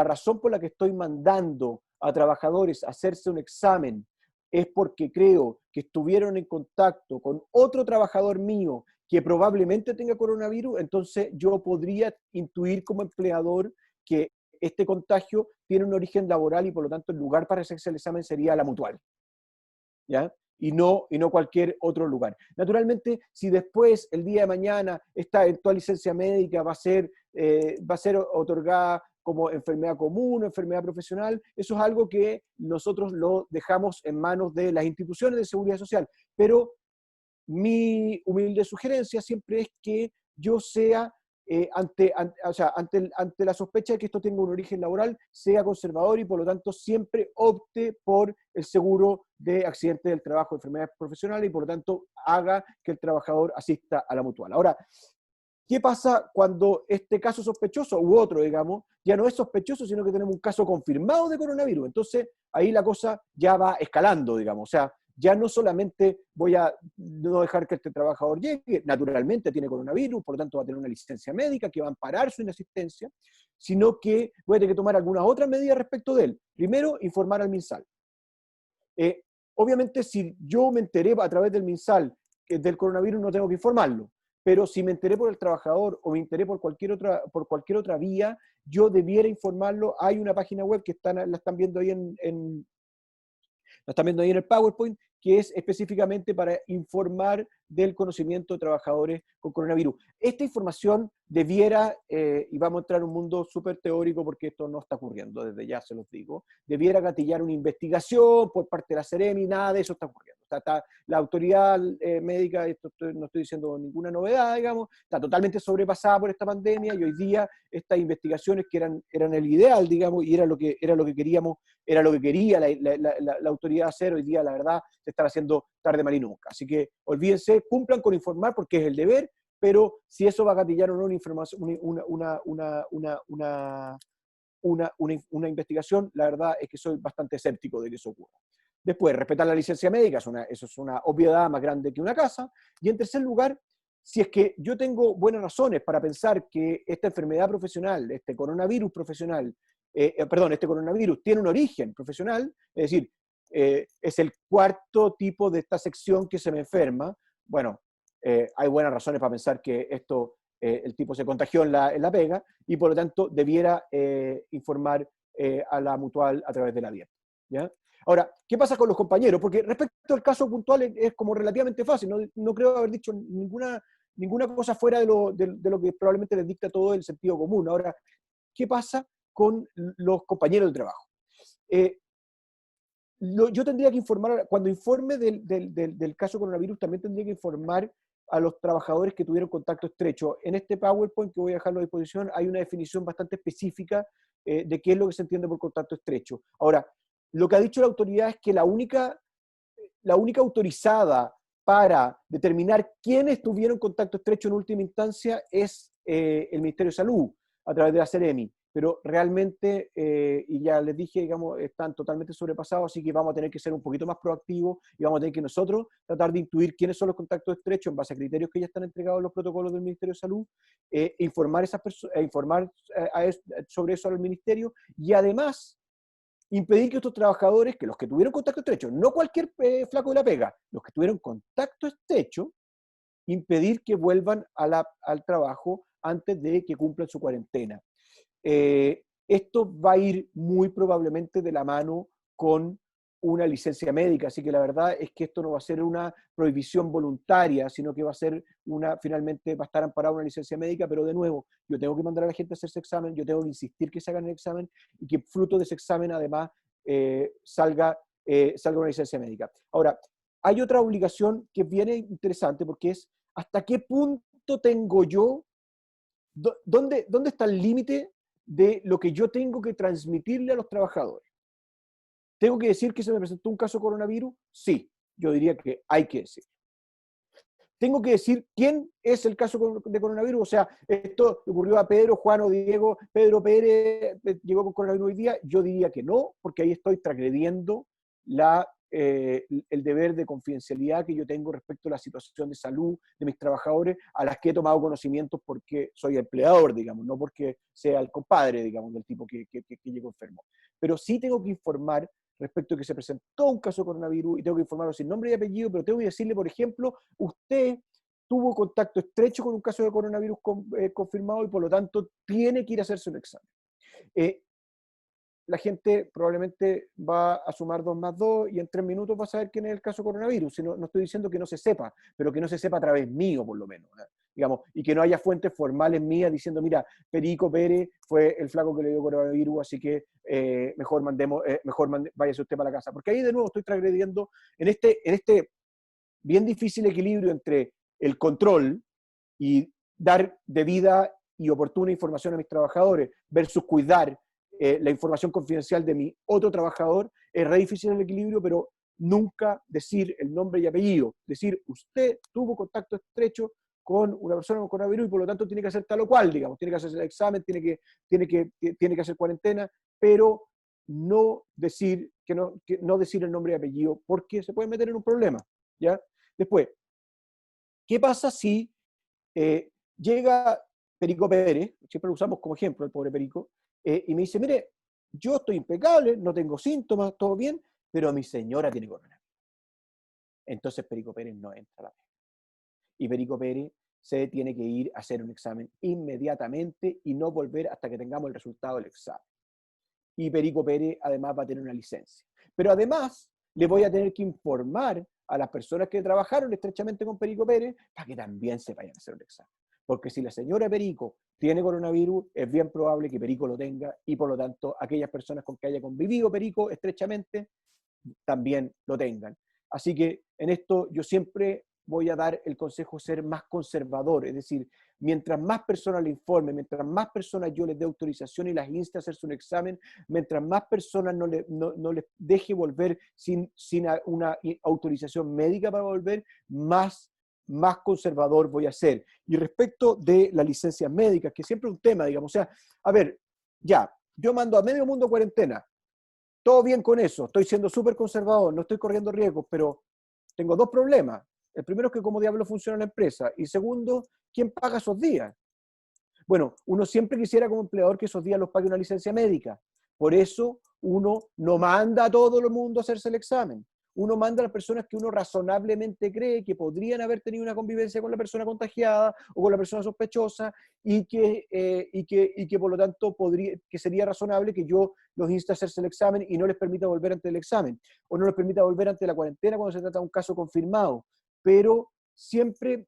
razón por la que estoy mandando a trabajadores a hacerse un examen es porque creo que estuvieron en contacto con otro trabajador mío que probablemente tenga coronavirus, entonces yo podría intuir como empleador que este contagio tiene un origen laboral y por lo tanto el lugar para hacerse el examen sería la mutual, ¿ya? Y no cualquier otro lugar. Naturalmente, si después, el día de mañana, esta eventual licencia médica va a ser otorgada como enfermedad común o enfermedad profesional, eso es algo que nosotros lo dejamos en manos de las instituciones de seguridad social. Pero mi humilde sugerencia siempre es que yo sea ante la sospecha de que esto tenga un origen laboral, sea conservador y por lo tanto siempre opte por el seguro de accidente del trabajo, enfermedades profesionales, y por lo tanto haga que el trabajador asista a la mutual. Ahora, ¿qué pasa cuando este caso sospechoso u otro, digamos, ya no es sospechoso, sino que tenemos un caso confirmado de coronavirus? Entonces, ahí la cosa ya va escalando, digamos. O sea, ya no solamente voy a no dejar que este trabajador llegue, naturalmente tiene coronavirus, por lo tanto va a tener una licencia médica que va a amparar su inasistencia, sino que voy a tener que tomar algunas otras medidas respecto de él. Primero, informar al MinSal. Obviamente, si yo me enteré a través del MinSal del coronavirus, no tengo que informarlo. Pero si me enteré por el trabajador o me enteré por cualquier otra vía, yo debiera informarlo. Hay una página web que la están viendo ahí la están viendo ahí en el PowerPoint, que es específicamente para informar del conocimiento de trabajadores con coronavirus. Esta información debiera, y vamos a entrar en un mundo súper teórico porque esto no está ocurriendo, desde ya se los digo, debiera gatillar una investigación por parte de la Seremi, nada de eso está ocurriendo. Está la autoridad médica, no estoy diciendo ninguna novedad, digamos, está totalmente sobrepasada por esta pandemia y hoy día estas investigaciones que eran el ideal, digamos, y era lo que queríamos, era lo que quería la autoridad hacer, hoy día la verdad se están haciendo tarde, mal y nunca. Así que olvídense, cumplan con informar porque es el deber, pero si eso va a gatillar o no una información, una investigación, la verdad es que soy bastante escéptico de que eso ocurra. Después, respetar la licencia médica, eso es una obviedad más grande que una casa. Y en tercer lugar, si es que yo tengo buenas razones para pensar que esta enfermedad profesional, este coronavirus profesional, este coronavirus tiene un origen profesional, es decir, es el cuarto tipo de esta sección que se me enferma, bueno, hay buenas razones para pensar que el tipo se contagió en la pega y por lo tanto debiera informar a la mutual a través de la abierta. ¿Ya? Ahora, ¿qué pasa con los compañeros? Porque respecto al caso puntual es como relativamente fácil, no creo haber dicho ninguna cosa fuera de lo que probablemente les dicta todo el sentido común. Ahora, ¿qué pasa con los compañeros del trabajo? Yo tendría que informar, cuando informe del caso coronavirus, también tendría que informar a los trabajadores que tuvieron contacto estrecho. En este PowerPoint, que voy a dejarlo a disposición, hay una definición bastante específica de qué es lo que se entiende por contacto estrecho. Ahora, lo que ha dicho la autoridad es que la única autorizada para determinar quiénes tuvieron contacto estrecho en última instancia es el Ministerio de Salud, a través de la Seremi. Pero realmente, y ya les dije, digamos, están totalmente sobrepasados, así que vamos a tener que ser un poquito más proactivos y vamos a tener que nosotros tratar de intuir quiénes son los contactos estrechos en base a criterios que ya están entregados en los protocolos del Ministerio de Salud, informar sobre eso al Ministerio y además impedir que estos trabajadores, que los que tuvieron contacto estrecho, no cualquier flaco de la pega, los que tuvieron contacto estrecho, impedir que vuelvan al trabajo antes de que cumplan su cuarentena. Esto va a ir muy probablemente de la mano con una licencia médica, así que la verdad es que esto no va a ser una prohibición voluntaria, sino que va a ser finalmente va a estar amparada una licencia médica, pero de nuevo, yo tengo que mandar a la gente a hacerse examen, yo tengo que insistir que se hagan el examen y que fruto de ese examen además salga una licencia médica. Ahora, hay otra obligación que viene interesante porque es hasta qué punto tengo yo, ¿dónde está el límite de lo que yo tengo que transmitirle a los trabajadores? ¿Tengo que decir que se me presentó un caso de coronavirus? Sí, yo diría que hay que decir. ¿Tengo que decir quién es el caso de coronavirus? O sea, esto ocurrió a Pedro, Juan o Diego, Pedro Pérez llegó con coronavirus hoy día. Yo diría que no, porque ahí estoy transgrediendo el deber de confidencialidad que yo tengo respecto a la situación de salud de mis trabajadores, a las que he tomado conocimientos porque soy empleador, digamos, no porque sea el compadre, digamos, del tipo que llegó enfermo. Pero sí tengo que informar respecto a que se presentó un caso de coronavirus y tengo que informarlo sin nombre y apellido, pero tengo que decirle, por ejemplo, usted tuvo contacto estrecho con un caso de coronavirus confirmado y por lo tanto tiene que ir a hacerse un examen. La gente probablemente va a sumar 2 más 2 y en 3 minutos va a saber quién es el caso coronavirus. No estoy diciendo que no se sepa, pero que no se sepa a través mío, por lo menos. Digamos, y que no haya fuentes formales mías diciendo, mira, Perico Pérez fue el flaco que le dio coronavirus, así que mejor váyase usted para la casa. Porque ahí de nuevo estoy transgrediendo en este bien difícil equilibrio entre el control y dar debida y oportuna información a mis trabajadores versus cuidar la información confidencial de mi otro trabajador, es re difícil el equilibrio, pero nunca decir el nombre y apellido. Decir, usted tuvo contacto estrecho con una persona con coronavirus y por lo tanto tiene que hacer tal o cual, digamos, tiene que hacerse el examen, tiene que hacer cuarentena, pero no decir, no decir el nombre y apellido porque se puede meter en un problema, ¿ya? Después, ¿qué pasa si llega Perico Pérez, siempre lo usamos como ejemplo, el pobre Perico, y me dice, mire, yo estoy impecable, no tengo síntomas, todo bien, pero mi señora tiene coronavirus? Entonces Perico Pérez no entra a la pega. Y Perico Pérez se tiene que ir a hacer un examen inmediatamente y no volver hasta que tengamos el resultado del examen. Y Perico Pérez además va a tener una licencia. Pero además le voy a tener que informar a las personas que trabajaron estrechamente con Perico Pérez para que también se vayan a hacer un examen. Porque si la señora Perico tiene coronavirus, es bien probable que Perico lo tenga y por lo tanto aquellas personas con que haya convivido Perico estrechamente también lo tengan. Así que en esto yo siempre voy a dar el consejo de ser más conservador, es decir, mientras más personas le informe, mientras más personas yo les dé autorización y las inste a hacerse un examen, mientras más personas no les deje volver sin una autorización médica para volver, más conservador voy a ser. Y respecto de las licencias médicas, que siempre es un tema, digamos, o sea, a ver, ya, yo mando a medio mundo a cuarentena, todo bien con eso, estoy siendo súper conservador, no estoy corriendo riesgos, pero tengo dos problemas. El primero es que cómo diablos funciona la empresa, y segundo, ¿quién paga esos días? Bueno, uno siempre quisiera como empleador que esos días los pague una licencia médica. Por eso uno no manda a todo el mundo a hacerse el examen. Uno manda a las personas que uno razonablemente cree que podrían haber tenido una convivencia con la persona contagiada o con la persona sospechosa y que por lo tanto que sería razonable que yo los inste a hacerse el examen y no les permita volver ante el examen o no les permita volver ante la cuarentena cuando se trata de un caso confirmado. Pero siempre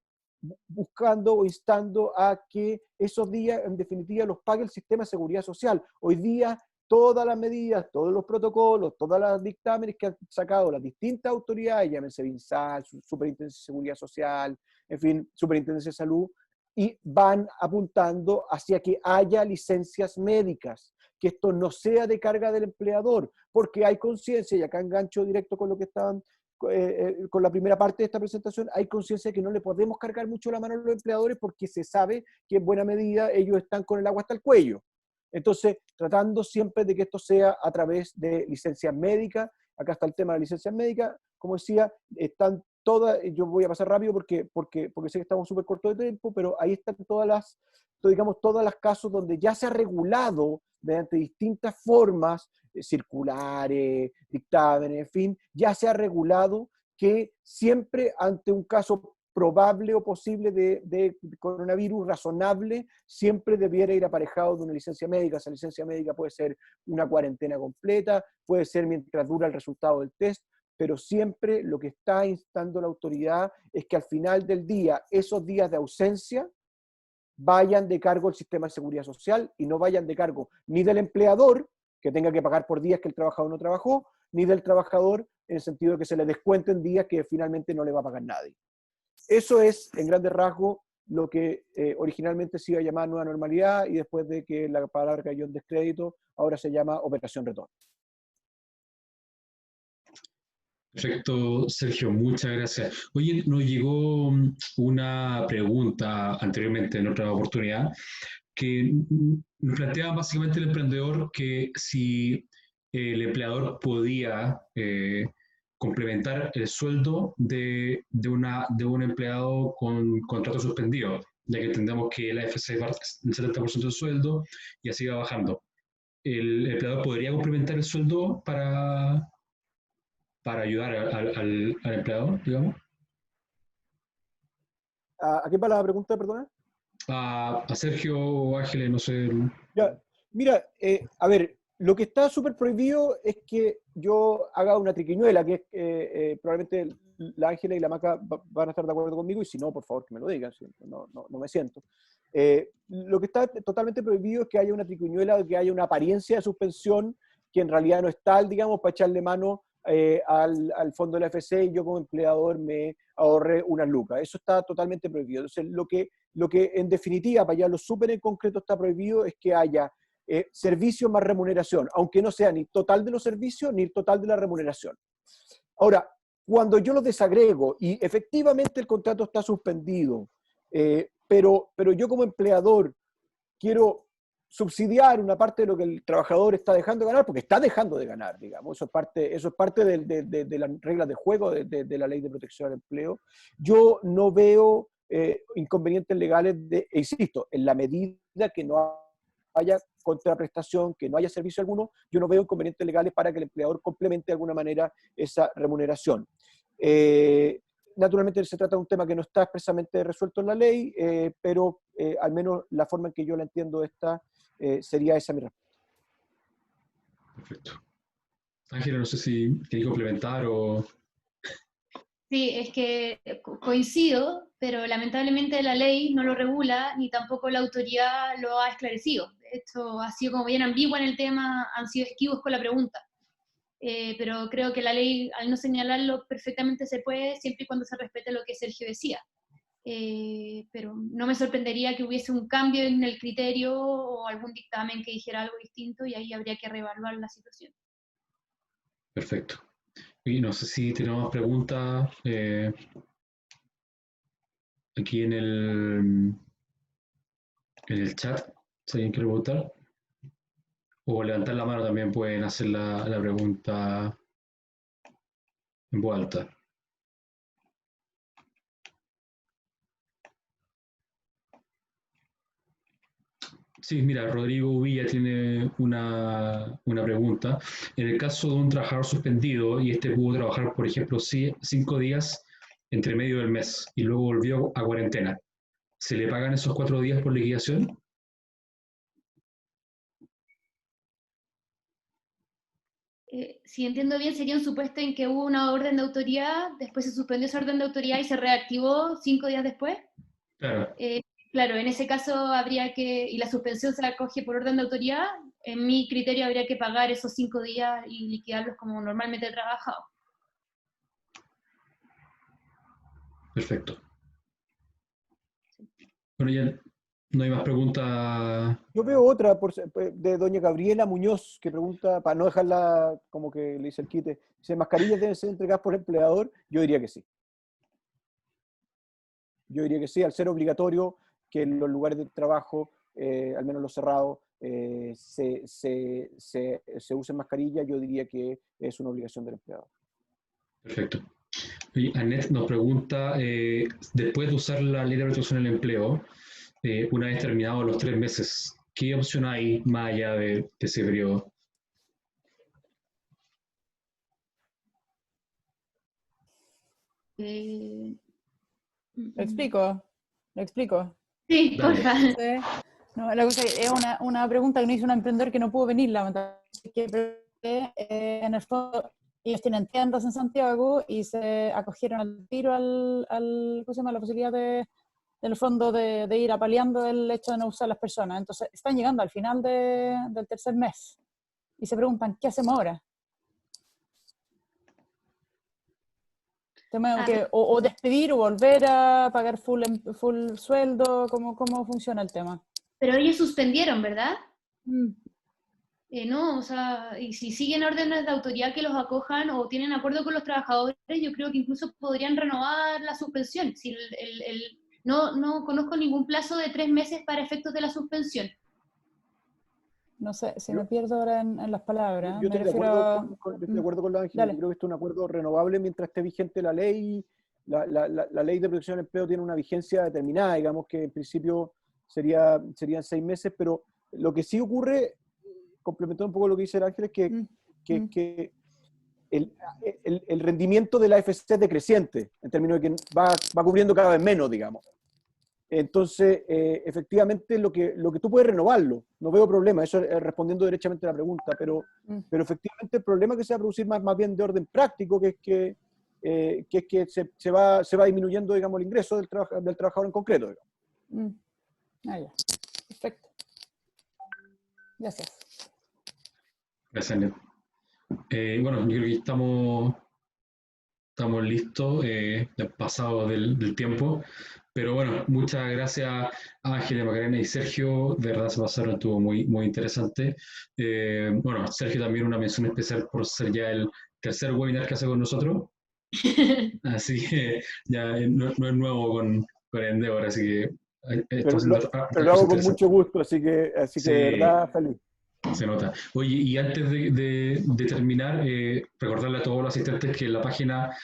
buscando o instando a que esos días, en definitiva, los pague el sistema de seguridad social. Hoy día, todas las medidas, todos los protocolos, todos los dictámenes que han sacado las distintas autoridades, llámense BINSAL, Superintendencia de Seguridad Social, en fin, Superintendencia de Salud, y van apuntando hacia que haya licencias médicas, que esto no sea de carga del empleador, porque hay conciencia, y acá engancho directo con lo que estaban con la primera parte de esta presentación, hay conciencia de que no le podemos cargar mucho la mano a los empleadores porque se sabe que en buena medida ellos están con el agua hasta el cuello. Entonces, tratando siempre de que esto sea a través de licencias médicas. Acá está el tema de licencias médicas. Como decía, están todas, yo voy a pasar rápido porque sé que estamos súper cortos de tiempo, pero ahí están todas las casos donde ya se ha regulado mediante distintas formas, circulares, dictámenes, en fin, ya se ha regulado que siempre ante un caso probable o posible de coronavirus razonable, siempre debiera ir aparejado de una licencia médica. Esa licencia médica puede ser una cuarentena completa, puede ser mientras dura el resultado del test, pero siempre lo que está instando la autoridad es que al final del día, esos días de ausencia vayan de cargo el sistema de seguridad social y no vayan de cargo ni del empleador, que tenga que pagar por días que el trabajador no trabajó, ni del trabajador en el sentido de que se le descuenten días que finalmente no le va a pagar nadie. Eso es, en grandes rasgos, lo que originalmente se iba a llamar nueva normalidad y después de que la palabra cayó en descrédito, ahora se llama operación retorno. Perfecto, Sergio, muchas gracias. Oye, nos llegó una pregunta anteriormente en otra oportunidad que nos planteaba básicamente el emprendedor que si el empleador podía complementar el sueldo de un empleado con contrato suspendido, ya que entendemos que la AFC va el 70% del sueldo y así va bajando. ¿El empleador podría complementar el sueldo para ayudar al empleador, digamos? ¿A qué va la pregunta, perdona? A Sergio o Ángeles, no sé. Ya, mira, a ver, lo que está súper prohibido es que yo haga una triquiñuela, que es probablemente la Ángela y la Maca van a estar de acuerdo conmigo, y si no, por favor, que me lo digan, no me siento. Lo que está totalmente prohibido es que haya una triquiñuela, que haya una apariencia de suspensión, que en realidad no es tal, digamos, para echarle mano al fondo de la AFC y yo como empleador me ahorré unas lucas. Eso está totalmente prohibido. Entonces, lo que en definitiva, para allá lo súper en concreto está prohibido es que haya servicio más remuneración, aunque no sea ni total de los servicios ni total de la remuneración. Ahora, cuando yo lo desagrego y efectivamente el contrato está suspendido, pero yo como empleador quiero subsidiar una parte de lo que el trabajador está dejando de ganar, porque está dejando de ganar, digamos, eso es parte de las reglas de juego de la Ley de Protección al Empleo. Yo no veo inconvenientes legales, e insisto, en la medida que no haya contraprestación, que no haya servicio alguno, yo no veo inconvenientes legales para que el empleador complemente de alguna manera esa remuneración. Naturalmente se trata de un tema que no está expresamente resuelto en la ley, pero al menos la forma en que yo la entiendo sería esa mi respuesta. Perfecto. Ángela, no sé si queréis complementar o... Sí, es que coincido, pero lamentablemente la ley no lo regula, ni tampoco la autoridad lo ha esclarecido. Esto ha sido como bien ambiguo en el tema, han sido esquivos con la pregunta. Pero creo que la ley, al no señalarlo perfectamente se puede, siempre y cuando se respete lo que Sergio decía. Pero no me sorprendería que hubiese un cambio en el criterio o algún dictamen que dijera algo distinto y ahí habría que reevaluar la situación. Perfecto. Y no sé si tenemos preguntas aquí en el chat, si alguien quiere preguntar. O levantar la mano también pueden hacer la pregunta en voz alta. Sí, mira, Rodrigo Villa tiene una pregunta. En el caso de un trabajador suspendido y este pudo trabajar, por ejemplo, 5 días entre medio del mes y luego volvió a cuarentena, ¿se le pagan esos 4 días por liquidación? Si entiendo bien, sería un supuesto en que hubo una orden de autoridad, después se suspendió esa orden de autoridad y se reactivó 5 días después. Claro. Claro, en ese caso habría que, y la suspensión se la coge por orden de autoridad, en mi criterio habría que pagar esos 5 días y liquidarlos como normalmente he trabajado. Perfecto. Bueno, ya no hay más preguntas. Yo veo otra de doña Gabriela Muñoz, que pregunta, para no dejarla como que le dice el quite, si mascarillas deben ser entregadas por el empleador, yo diría que sí. Yo diría que sí, al ser obligatorio que en los lugares de trabajo, al menos los cerrados, se usen mascarillas, yo diría que es una obligación del empleador. Perfecto. Y Annette nos pregunta, después de usar la ley de protección del empleo, una vez terminados los 3 meses, ¿qué opción hay más allá de ese periodo? Lo explico. Sí, por favor. Entonces, no, la cosa es una pregunta que nos hizo un emprendedor que no pudo venir, lamentablemente, en el fondo ellos tienen tiendas en Santiago y se acogieron al tiro ¿cómo se llama? La posibilidad del fondo de ir apaleando el hecho de no usar las personas. Entonces están llegando al final del tercer mes y se preguntan, ¿qué hacemos ahora? O despedir o volver a pagar full sueldo, ¿cómo funciona el tema? Pero ellos suspendieron, ¿verdad? No, o sea, y si siguen órdenes de autoridad que los acojan o tienen acuerdo con los trabajadores, yo creo que incluso podrían renovar la suspensión. Si no conozco ningún plazo de 3 meses para efectos de la suspensión. No sé, si me pierdo ahora en las palabras. Yo estoy de acuerdo con la Ángela. Yo creo que esto es un acuerdo renovable mientras esté vigente la ley. La ley de protección del empleo tiene una vigencia determinada, digamos que en principio serían 6 meses, pero lo que sí ocurre, complementando un poco lo que dice el Ángel, es que el rendimiento de la AFC es decreciente, en términos de que va cubriendo cada vez menos, digamos. Entonces, efectivamente, lo que tú puedes renovarlo, no veo problema, eso respondiendo derechamente a la pregunta, pero efectivamente el problema que se va a producir más bien de orden práctico, que es que se va disminuyendo, digamos, el ingreso del trabajador en concreto. Ya. Perfecto. Gracias. Gracias, Annette. Bueno, yo creo que estamos listos, pasados del tiempo. Pero bueno, muchas gracias a Ángel, Macarena y Sergio. De verdad se pasaron, estuvo muy, muy interesante. Bueno, Sergio también una mención especial por ser ya el tercer webinar que hace con nosotros. Así que ya no es nuevo con Endeavor, así que está haciendo Pero lo hago con interesante. mucho gusto, así que Sí. de verdad feliz. Se nota. Oye, y antes de terminar, recordarle a todos los asistentes que en la página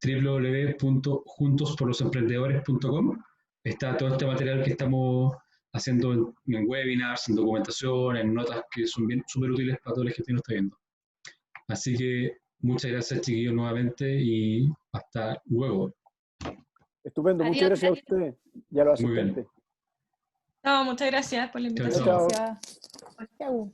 www.juntosporlosemprendedores.com está todo este material que estamos haciendo en webinars, en documentación, en notas que son bien súper útiles para todos los que nos están viendo. Así que muchas gracias, chiquillos, nuevamente y hasta luego. Estupendo, muchas Adiós, gracias a ustedes y a los Muy bien. asistentes. No, muchas gracias por la Chao, invitación. chao. Chao. Gracias. Chau.